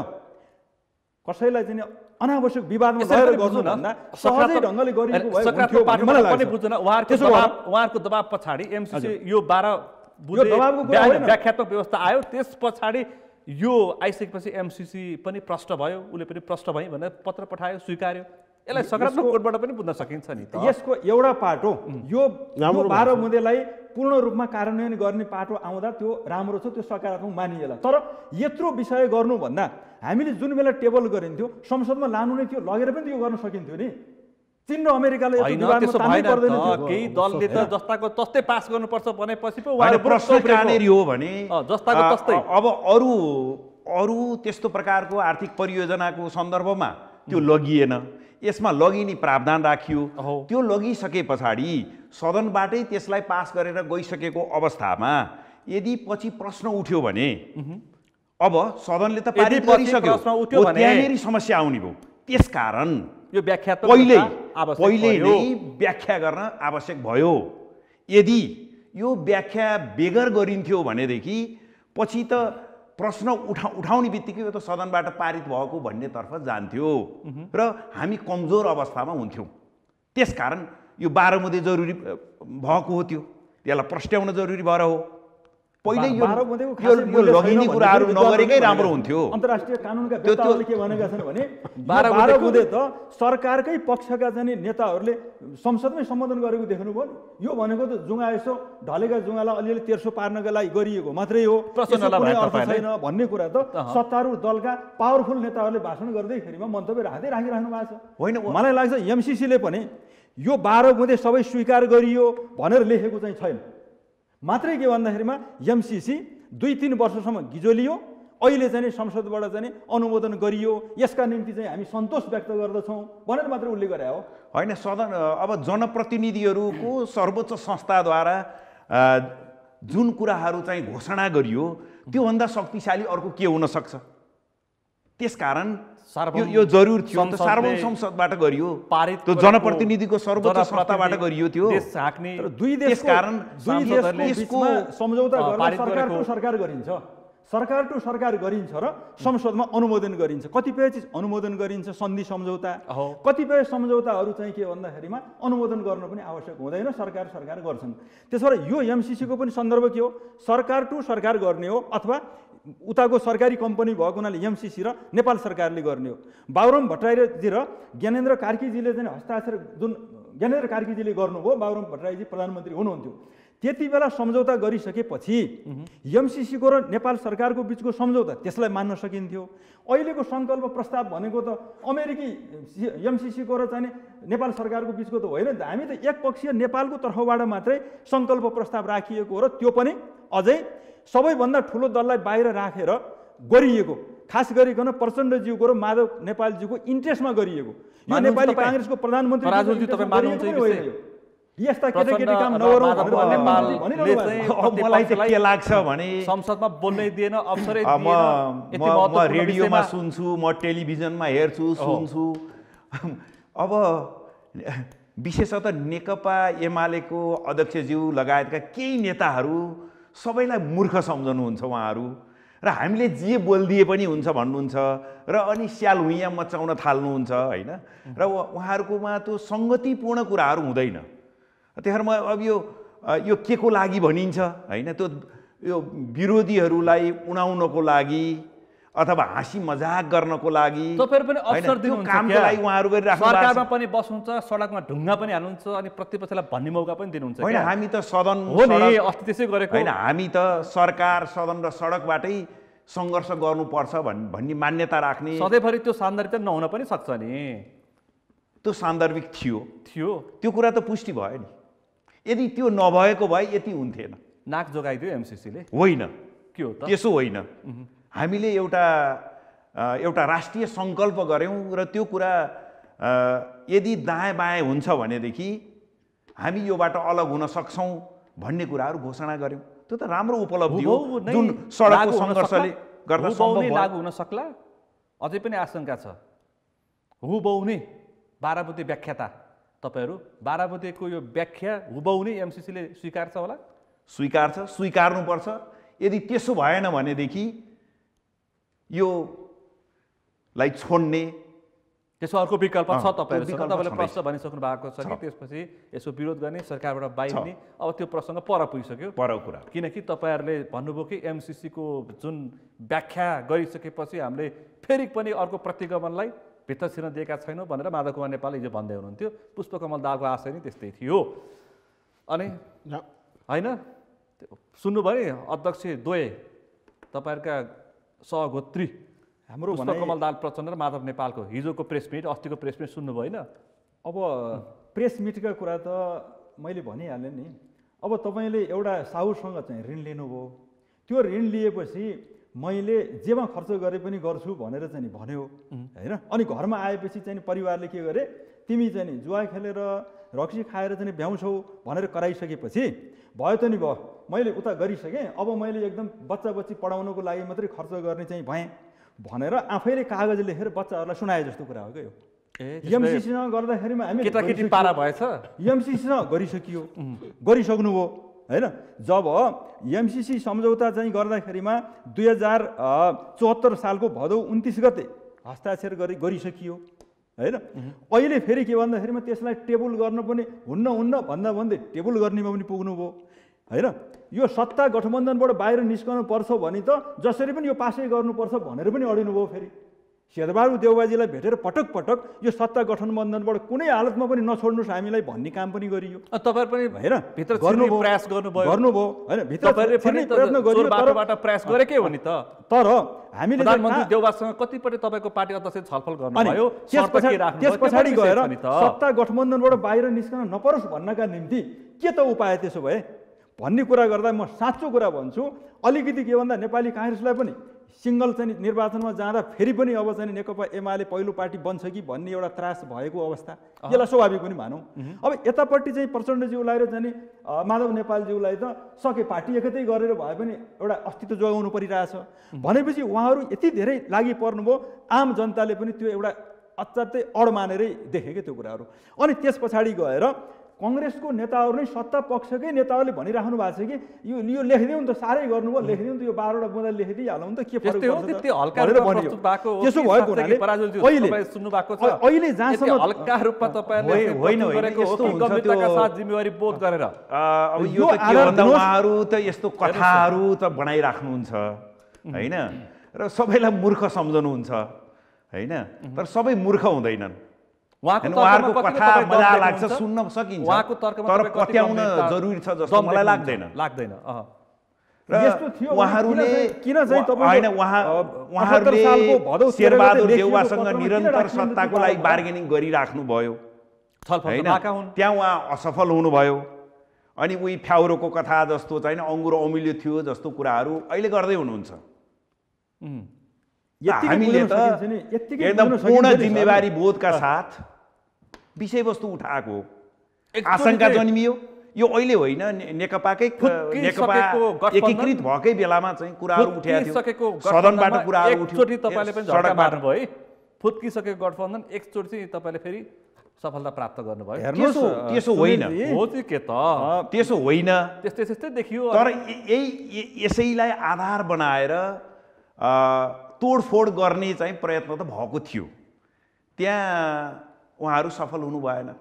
कसैलाई चाहिँ अनावश्यक विवादमा लगेर गर्नु भन्दा सहजै ढङ्गले गरिएको भए हुन्थ्यो भन्ने मलाई लाग्छ। उहाँहरूको दबाब पछाडि एमसीसी यो 12 बुँदे व्याख्यात्मक व्यवस्था आयो त्यस पछाडि यो आइसकेपछि एमसीसी पनि प्रष्ट भयो उसले पनि प्रष्ट भई भनेर पत्र पठायो स्वीकार्यो। यसलाई सकारात्मक कोणबाट पनि बुझ्न सकिन्छ नि त। यसको एउटा पाटो यो 12 बुँदेलाई पूर्ण रूपमा कार्यान्वयन गर्ने पाटो आउँदा त्यो राम्रो छ त्यो सकारात्मक मानिएला। तर यत्रो विषय गर्नुभन्दा हामीले जुन बेला टेबल गरिन्थ्यो संसदमा लानु नै थियो लगेर पनि त्यो गर्न सकिन्थ्यो नि। चीन र अमेरिकाले केही दलले त जस्ताको तस्तै पास गर्नुपर्छ भनेपछि पो प्रश्न कहाँनिर हो भने जस्ताको तस्तै अब अरू त्यस्तो प्रकारको आर्थिक परियोजनाको सन्दर्भमा त्यो लगिएन यसमा लगिने प्रावधान राखियो। त्यो लगिसके पछाडि सदनबाटै त्यसलाई पास गरेर गइसकेको अवस्थामा यदि पछि प्रश्न उठ्यो भने अब सदनले त पारित गरिसक्यो त्यहाँनिर समस्या आउने भयो। त्यसकारण यो व्याख्या पहिले नै व्याख्या गर्न आवश्यक भयो। यदि यो व्याख्या बेगर गरिन्थ्यो भनेदेखि पछि त प्रश्न उठाउने बित्तिकै यो त सदनबाट पारित भएको भन्नेतर्फ जान्थ्यो र हामी कमजोर अवस्थामा हुन्थ्यौँ। त्यसकारण यो 12 बुँदे जरुरी भएको हो त्यसलाई प्रस्ट्याउन जरुरी भएर हो। पहिले यो लगिने कुराहरू नगरेकै राम्रो हुन्थ्यो। अन्तर्राष्ट्रिय कानुनका व्यवस्थाले के भनेका छन् भने 12 बुँदे त सरकारकै पक्षका चाहिँ नेताहरूले संसदमै सम्बोधन गरेको देख्नुभयो। यो भनेको त जुङ्गा यसो ढलेका जुङ्गालाई अलिअलि तेर्सो पार्नका लागि गरिएको मात्रै हो छैन भन्ने कुरा त सत्तारूढ दलका पावरफुल नेताहरूले भाषण गर्दैखेरिमा मन्तव्य राखिराख्नु भएको छ। होइन मलाई लाग्छ एमसीसीले पनि यो 12 बुँदे सबै स्वीकार गरियो भनेर लेखेको चाहिँ छैन। मात्रै के भन्दाखेरिमा एमसीसी 2-3 वर्षसम्म गिजोलियो अहिले चाहिँ संसदबाट चाहिँ अनुमोदन गरियो यसका निम्ति चाहिँ हामी सन्तोष व्यक्त गर्दछौँ भनेर मात्र उल्लेख गरे हो। होइन सदन अब जनप्रतिनिधिहरूको सर्वोच्च संस्थाद्वारा जुन कुराहरू चाहिँ घोषणा गरियो त्योभन्दा शक्तिशाली अर्को के हुन सक्छ। त्यसकारण यो जरुर थियो त सार्वभौम संसदबाट गरियो त्यो जनप्रतिनिधिको सर्वोच्च संस्थाबाट गरियो त्यो। तर दुई देशको सम्झौता गरेर सरकार टु सरकार गरिन्छ र संसदमा अनुमोदन गरिन्छ। कतिपय चिज अनुमोदन गरिन्छ सन्धि सम्झौता कतिपय सम्झौताहरू चाहिँ के भन्दाखेरिमा अनुमोदन गर्न पनि आवश्यक हुँदैन सरकार गर्छन्। त्यसो भएर यो एमसीसीको पनि सन्दर्भ के हो सरकार टु सरकार गर्ने हो अथवा उताको सरकारी कम्पनी भएको हुनाले एमसीसी र नेपाल सरकारले गर्ने हो। बाबुराम भट्टराईजी र ज्ञानेन्द्र कार्कीजीले चाहिँ हस्ताक्षर जुन ज्ञानेन्द्र कार्कीजीले गर्नुभयो बाबुराम भट्टराईजी प्रधानमन्त्री हुनुहुन्थ्यो त्यति बेला सम्झौता गरिसकेपछि एमसीसीको र नेपाल सरकारको बिचको सम्झौता त्यसलाई मान्न सकिन्थ्यो। अहिलेको सङ्कल्प प्रस्ताव भनेको त अमेरिकी एमसीसीको र चाहिँ नेपाल सरकारको बिचको त होइन नि त। हामी त एकपक्षीय नेपालको तर्फबाट मात्रै सङ्कल्प प्रस्ताव राखिएको हो र त्यो पनि अझै सबैभन्दा ठुलो दललाई बाहिर राखेर गरिएको खास गरिकन प्रचण्डज्यूको र माधव नेपालज्यूको इन्ट्रेस्टमा गरिएको यो नेपाली काङ्ग्रेसको प्रधानमन्त्री यस्ता केटाकेटी काम नगरौँ मलाई चाहिँ के लाग्छ भने संसदमा बोल्नै दिएन अवसरै दिएन। म रेडियोमा सुन्छु म टेलिभिजनमा हेर्छु सुन्छु। अब विशेषतः नेकपा एमालेको अध्यक्षज्यू लगायतका केही नेताहरू सबैलाई मूर्ख सम्झनुहुन्छ उहाँहरू र हामीले जे बोलिदिए पनि हुन्छ भन्नुहुन्छ र अनि स्याल हुइयाँ मचाउन थाल्नुहुन्छ होइन र उहाँहरूकोमा त्यो सङ्गतिपूर्ण कुराहरू हुँदैन। त्यही भएर म अब यो यो के को लागि भनिन्छ होइन, त्यो यो विरोधीहरूलाई उडाउनको लागि अथवा हाँसी मजाक गर्नको लागि तपाईहरु पनि अवसर दिनुहुन्छ कामको लागि उहाँहरू गरिराख्नु भएको छ। सरकारमा पनि बस्नुहुन्छ, सडकमा ढुङ्गा पनि हाल्नुहुन्छ अनि प्रतिपक्षलाई भन्ने मौका पनि दिनुहुन्छ। होइन, हामी त सदन हो नि, अस्ति त्यसै गरेको होइन, हामी त सरकार सदन र सडकबाटै सङ्घर्ष गर्नुपर्छ भन्ने मान्यता राख्ने। सधैँभरि त्यो सान्दर्भिक नहुन पनि सक्छ नि। त्यो सान्दर्भिक थियो, त्यो कुरा त पुष्टि भयो नि। यदि त्यो नभएको भए यति हुन्थेन। नाक जोगाइदियो एमसीसीले? होइन, के हो त? त्यसो होइन। हामीले एउटा राष्ट्रिय सङ्कल्प गऱ्यौँ र त्यो कुरा यदि दायाँ बायाँ हुन्छ भनेदेखि हामी योबाट अलग हुन सक्छौँ भन्ने कुराहरू घोषणा गऱ्यौँ। त्यो त राम्रो उपलब्धि हो जुन सडकको सङ्घर्षले गर्दा सम्भव भयो। लागू हुन सक्ला? अझै पनि आशंका छ। हुबहु नै बाराबुते व्याख्याता तपाईहरु, बाराबुतेको यो व्याख्या हुबहु नै एमसीसीले स्वीकार्छ होला? स्वीकार्छ, स्वीकार्नुपर्छ। यदि त्यसो भएन भनेदेखि यो लाई छोड्ने त्यसो अर्को विकल्प छ तपाईहरुसँग? तपाईले प्रश्न भनिसक्नु भएको छ कि त्यसपछि यसो विरोध गर्ने, सरकारबाट बाहिरिने, अब त्यो प्रसङ्ग पर पुगिसक्यो। परको कुरा, किनकि तपाईहरुले भन्नुभयो कि एमसीसी को जुन व्याख्या गरिसकेपछि हामीले फेरि पनि अर्को प्रतिगमनलाई भित्र छिर्न दिएका छैनौँ भनेर माधव कुमार नेपाल हिजो भन्दै हुनुहुन्थ्यो। पुष्पकमल दाहालको आशय नै त्यस्तै थियो। अनि होइन, सुन्नुभयो नि अध्यक्ष द्वय तपाईहरुका सहगोत्री हाम्रो पुष्पकमल दाहाल प्रचण्ड र माधव नेपालको हिजोको प्रेस मिट, अस्तिको प्रेस मिट सुन्नुभयो होइन? अब प्रेस मिटका कुरा त मैले भनिहालेँ नि। अब तपाईँले एउटा साहुसँग चाहिँ ऋण लिनुभयो, त्यो ऋण लिएपछि मैले जेमा खर्च गरे पनि गर्छु भनेर चाहिँ भन्यो होइन। अनि घरमा आएपछि चाहिँ परिवारले के गरे, तिमी चाहिँ जुवा खेलेर रक्सी खाएर चाहिँ भ्याउँछौ भनेर कराइसकेपछि भयो त नि भयो, मैले उता गरिसकेँ, अब मैले एकदम बच्चा बच्ची पढाउनको लागि मात्रै खर्च गर्ने चाहिँ भएँ भनेर आफैले कागज लेखेर बच्चाहरूलाई सुनाए जस्तो कुरा हो क्या यो। एमसीसीसँग गर्दाखेरिमा हामी केटाकेटी पारा भएछ, एमसीसीसँग गरिसक्नुभयो होइन। जब एमसीसी सम्झौता चाहिँ गर्दाखेरिमा 2074 सालको भदौ 29 गते हस्ताक्षर गरिसकियो होइन। अहिले फेरि के भन्दाखेरिमा त्यसलाई टेबल गर्न पनि हुन्न भन्दा भन्दै टेबल गर्नेमा पनि पुग्नुभयो होइन। यो सत्ता गठबन्धनबाट बाहिर निस्कनु पर्छ भने त जसरी पनि यो पासै गर्नुपर्छ भनेर पनि अडिनुभयो। फेरि शेरबहादुर देउबाजीलाई भेटेर पटक पटक यो सत्ता गठबन्धनबाट कुनै हालतमा पनि नछोड्नुहोस् हामीलाई भन्ने काम पनि गरियो। तपाईहरु पनि होइन भित्र गर्नुभयो, प्रयास गर्नुभयो होइन, भित्र प्रयत्न गरियो, बाटोबाट प्रयास गरेकै हो नि त। तर हामीले प्रधानमन्त्री देउबासँग कतिपटि तपाईको पार्टी अध्यक्षले छलफल गर्नुभयो, त्यस पछाडि गएर सत्ता गठबन्धनबाट बाहिर निस्कन नपरोस् भन्नका निम्ति के त उपाय त्यसो भए भन्ने कुरा गर्दा म साँचो कुरा भन्छु, अलिकति के भन्दा नेपाली काङ्ग्रेसलाई पनि सिङ्गल चाहिँ निर्वाचनमा जाँदा फेरि पनि अब चाहिँ नेकपा एमाले पहिलो पार्टी बन्छ कि भन्ने एउटा त्रास भएको अवस्था, यसलाई स्वाभाविक पनि मानौँ। अब यतापट्टि चाहिँ प्रचण्डज्यूलाई र चाहिँ माधव नेपालज्यूलाई त सके पार्टी एकतै गरेर भए पनि एउटा अस्तित्व जोगाउनु परिरहेछ भनेपछि उहाँहरू यति धेरै लागि पर्नुभयो, आम जनताले पनि त्यो एउटा अत्यन्तै अड मानेरै देखे क्या त्यो कुराहरू। अनि त्यस पछाडि गएर कङ्ग्रेसको नेताहरू नै सत्ता पक्षकै नेताहरूले भनिराख्नु भएको छ कि यो लेखिदिउँ नि त, साह्रै गर्नुभयो, लेखिदिउँ नि त, यो 12वटा बुँदा लेखिदिइहालौँ नि त, के फरक पर्छ त्यसो भएको हुनाले अहिले जहाँसम्म हल्का रूपमा तपाईहरुले होइन गम्भीरताका साथ जिम्मेवारी बोध गरेर अब यो त के भन्दा उहाँहरू त यस्तो कथाहरू त बनाइराख्नुहुन्छ होइन र सबैलाई मूर्ख सम्झनुहुन्छ होइन। तर सबै मूर्ख हुँदैनन्। उहाँहरूको कथा मजा लाग्छ, सुन्न सकिन्छ, तर पत्याउन जरुरी छ जस्तो मलाई लाग्दैन। र उहाँहरूले किन चाहिँ होइन, उहाँहरूले शेरबहादुर देउवासँग निरन्तर सत्ताको लागि बार्गेनिङ गरिराख्नु भयो होइन, त्यहाँ उहाँ असफल हुनुभयो। अनि उही फ्याउरोको कथा जस्तो चाहिँ अङ्गुरो अमिलो थियो जस्तो कुराहरू अहिले गर्दै हुनुहुन्छ। हामीले त एकदम पूर्ण जिम्मेवारी बोधका साथ विषयवस्तु उठाएको आशंका जन्मियो। यो अहिले होइन, नेकपा एकीकृत भएकै बेलामा चाहिँ कुराहरू उठेको थियो, सदनबाट कुराहरू उठ्यो, तपाईले पनि झट्का मार्नुभयो है। फुत्किसकेको गठबन्धन एकचोटि चाहिँ तपाईले फेरि सफलता प्राप्त गर्नुभयो। त्यसो होइन, हो के त त्यसो होइन, त्यस्तै देखियो। तर यसैलाई आधार बनाएर तोडफोड गर्ने चाहिँ प्रयत्न त भएको थियो, त्यहाँ उहाँहरू सफल हुनु भएन,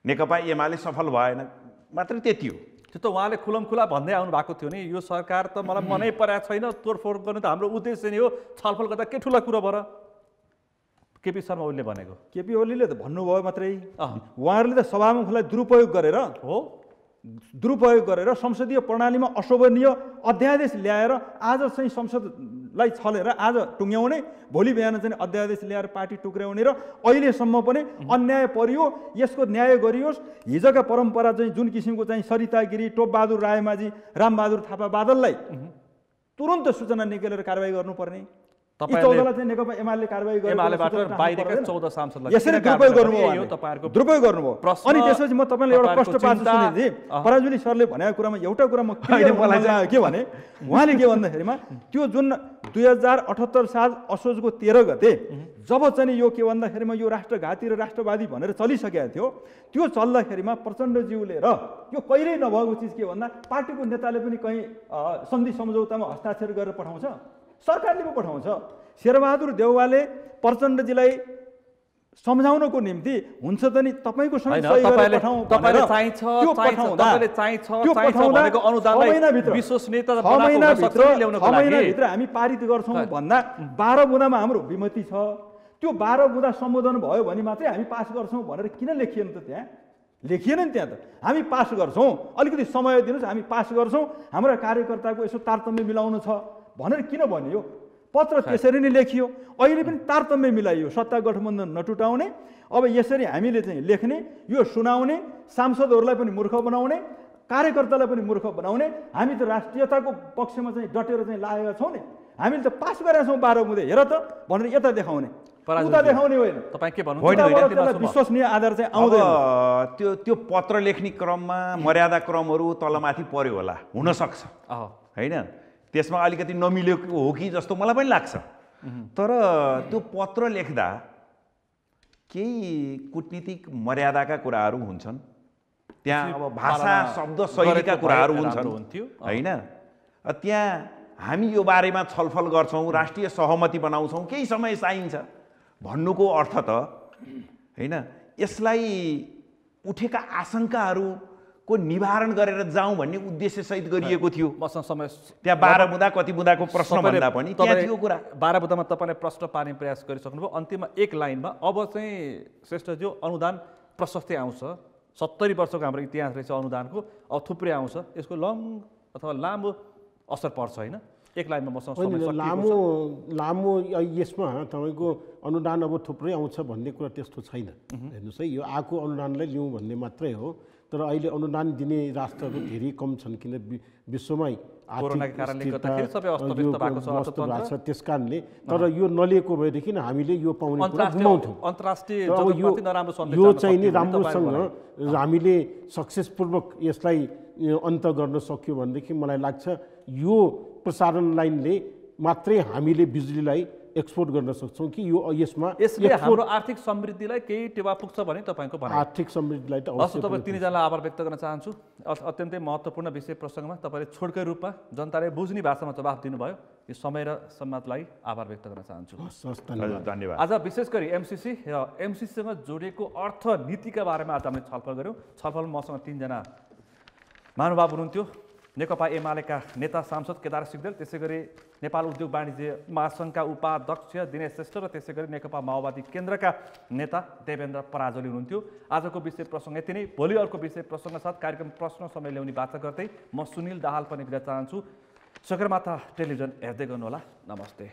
नेकपा एमाले सफल भएन, मात्र त्यति हो। त्यो त उहाँले खुलमखुला भन्दै आउनु भएको थियो नि, यो सरकार त मलाई मनै परेको छैन, तोडफोड गर्ने त हाम्रो उद्देश्य नै हो, छलफल गर्दा के ठुलो कुरो भएर केपी शर्मा ओलीले भनेको। केपी ओलीले त भन्नुभयो मात्रै, उहाँहरूले त सभामुखलाई दुरुपयोग गरेर संसदीय प्रणालीमा अशोभनीय अध्यादेश ल्याएर आज चाहिँ संसदलाई छलेर आज टुङ्ग्याउने, भोलि बिहान चाहिँ अध्यादेश ल्याएर पार्टी टुक्र्याउने र अहिलेसम्म पनि अन्याय परियो, यसको न्याय गरियोस्। हिजोका परम्परा चाहिँ जुन किसिमको चाहिँ सरिता गिरी, टोपबहादुर रायमाझी, रामबहादुर थापा बादललाई तुरन्त सूचना निकालेर कारबाही गर्नुपर्ने, तपाईले चाहिँ नेकपा एमाले कारबाही गरेको एमालेबाट बाहिरका 14 सांसदलाई यसरी दुरुपयोग गर्नुभयो, यो तपाईहरुको दुरुपयोग गर्नुभयो। अनि त्यसपछि म तपाईलाई एउटा प्रश्न पार्छु सुनिलजी, पराजुली सरले भनेको कुरामा एउटा कुरा म क्लियर मलाई लाग्यो के भने, उहाँले के भन्दाखेरिमा त्यो जुन 2078 साल असोजको 13 गते जब चाहिँ यो के भन्दाखेरिमा यो राष्ट्रघाती र राष्ट्रवादी भनेर चलिसकेको थियो, त्यो चल्दाखेरिमा प्रचण्डज्यूले र यो कहिल्यै नभएको चिज के भन्दा पार्टीको नेताले पनि कहीँ सन्धि सम्झौतामा हस्ताक्षर गरेर पठाउँछ, सरकारले पो पठाउँछ। शेरबहादुर देउवाले प्रचण्डजीलाई सम्झाउनको निम्ति हुन्छ त नि तपाईको सँग सही गरेर पठाउँ, तपाईले चाहिन्छ भनेको अनुदानलाई विश्वसनीयता बनाउन सक्छ ल्याउनको लागि 6 महिनाभित्र हामी पारित गर्छौं भन्दा 12 बुँदामा हाम्रो विमति छ। त्यो 12 बुँदा सम्बोधन भयो भने मात्रै हामी पास गर्छौं भनेर किन लेखिएन त? त्यहाँ लेखिएन नि, त्यहाँ त हामी पास गर्छौं, अलिकति समय दिनुस् हामी पास गर्छौं, हाम्रा कार्यकर्ताको यसो तारतम्य मिलाउनु छ भनेर किन भनियो? पत्र त्यसरी नै लेखियो। अहिले पनि तारतम्य मिलाइयो, सत्ता गठबन्धन नटुटाउने। अब यसरी हामीले चाहिँ लेख्ने, यो सुनाउने, सांसदहरूलाई पनि मूर्ख बनाउने, कार्यकर्तालाई पनि मूर्ख बनाउने। हामी त राष्ट्रियताको पक्षमा चाहिँ डटेर चाहिँ लागेका छौँ नि, हामीले त पास गरेका छौँ 12 बुँदे, हेर त भनेर यता देखाउने, उता देखाउने होइन। तपाईँ के भन्नु विश्वसनीय आधार चाहिँ आउँदैन। त्यो पत्र लेख्ने क्रममा मर्यादा क्रमहरू तलमाथि पर्यो होला, हुन सक्छ हैन, त्यसमा अलिकति नमिलेको हो कि जस्तो मलाई पनि लाग्छ। तर त्यो पत्र लेख्दा केही कूटनीतिक मर्यादाका कुराहरू हुन्छन्, त्यहाँ अब भाषा शब्द शैलीका कुराहरू हुन्छन् हैन। त्यहाँ हामी यो बारेमा छलफल गर्छौँ, राष्ट्रिय सहमति बनाउँछौँ, केही समय चाहिन्छ भन्नुको अर्थ त हैन, यसलाई उठेका आशंकाहरूको निवारण गरेर जाउँ भन्ने उद्देश्य सहित गरिएको थियो। त्यहाँ 12 बुँदा कति बुँदाको प्रश्न भन्दा पनि त्यहाँ थियो कुरा। 12 बुँदामा तपाईँले प्रश्न पार्ने प्रयास गरिसक्नुभयो। अन्तिममा एक लाइनमा अब चाहिँ श्रेष्ठज्यू अनुदान प्रशस्तै आउँछ, 70 वर्षको हाम्रो इतिहास रहेछ अनुदानको, अब थुप्रै आउँछ, यसको लङ अथवा लामो असर पर्छ होइन? एक लाइनमा मसँग लामो यसमा तपाईँको अनुदान अब थुप्रै आउँछ भन्ने कुरा त्यस्तो छैन। हेर्नुहोस् है, यो आएको अनुदानलाई लिउँ भन्ने मात्रै हो। तर अहिले अनुदान दिने राष्ट्रहरू धेरै कम छन्, किन विश्वमै त्यस कारणले। तर यो नलिएको भएदेखि हामीले यो पाउने कुरा गुमाउँथ्यौँ। यो चाहिँ नि राम्रोसँग हामीले सक्सेसपूर्वक यसलाई अन्त गर्न सक्यो भनेदेखि मलाई लाग्छ यो प्रसारण लाइनले मात्रै हामीले बिजुलीलाई एक्सपोर्ट गर्न सक्छौँ कि यसले हाम्रो आर्थिक समृद्धिलाई केही टेवा पुग्छ भने तपाईँको भनाइ? आर्थिक समृद्धिलाई त अवश्य। तपाईँ तिनीजनालाई आभार व्यक्त गर्न चाहन्छु। अत्यन्तै महत्त्वपूर्ण विषय प्रसङ्गमा तपाईँले छोडकै रूपमा जनताले बुझ्ने भाषामा जवाफ दिनुभयो। यो समय र सम्मानलाई आभार व्यक्त गर्न चाहन्छु। धन्यवाद। आज विशेष गरी एमसिसी र एमसिसीसँग जोडिएको अर्थनीतिका बारेमा आज हामीले छलफल गऱ्यौँ। छलफल मसँग 3 जना महानुभाव हुनुहुन्थ्यो। नेकपा एमालेका नेता सांसद केदार सिग्देल, त्यसै गरी नेपाल उद्योग वाणिज्य महासङ्घका उपाध्यक्ष दिनेश श्रेष्ठ र त्यसै गरी नेकपा माओवादी केन्द्रका नेता देवेन्द्र पराजुली हुनुहुन्थ्यो। आजको विषय प्रसङ्ग यति नै। भोलि अर्को विषय प्रसङ्ग साथ कार्यक्रम प्रश्न समय ल्याउने वाचा गर्दै म सुनिल दाहाल पनि बिदा चाहन्छु। सगरमाथा टेलिभिजन हेर्दै गर्नुहोला। नमस्ते।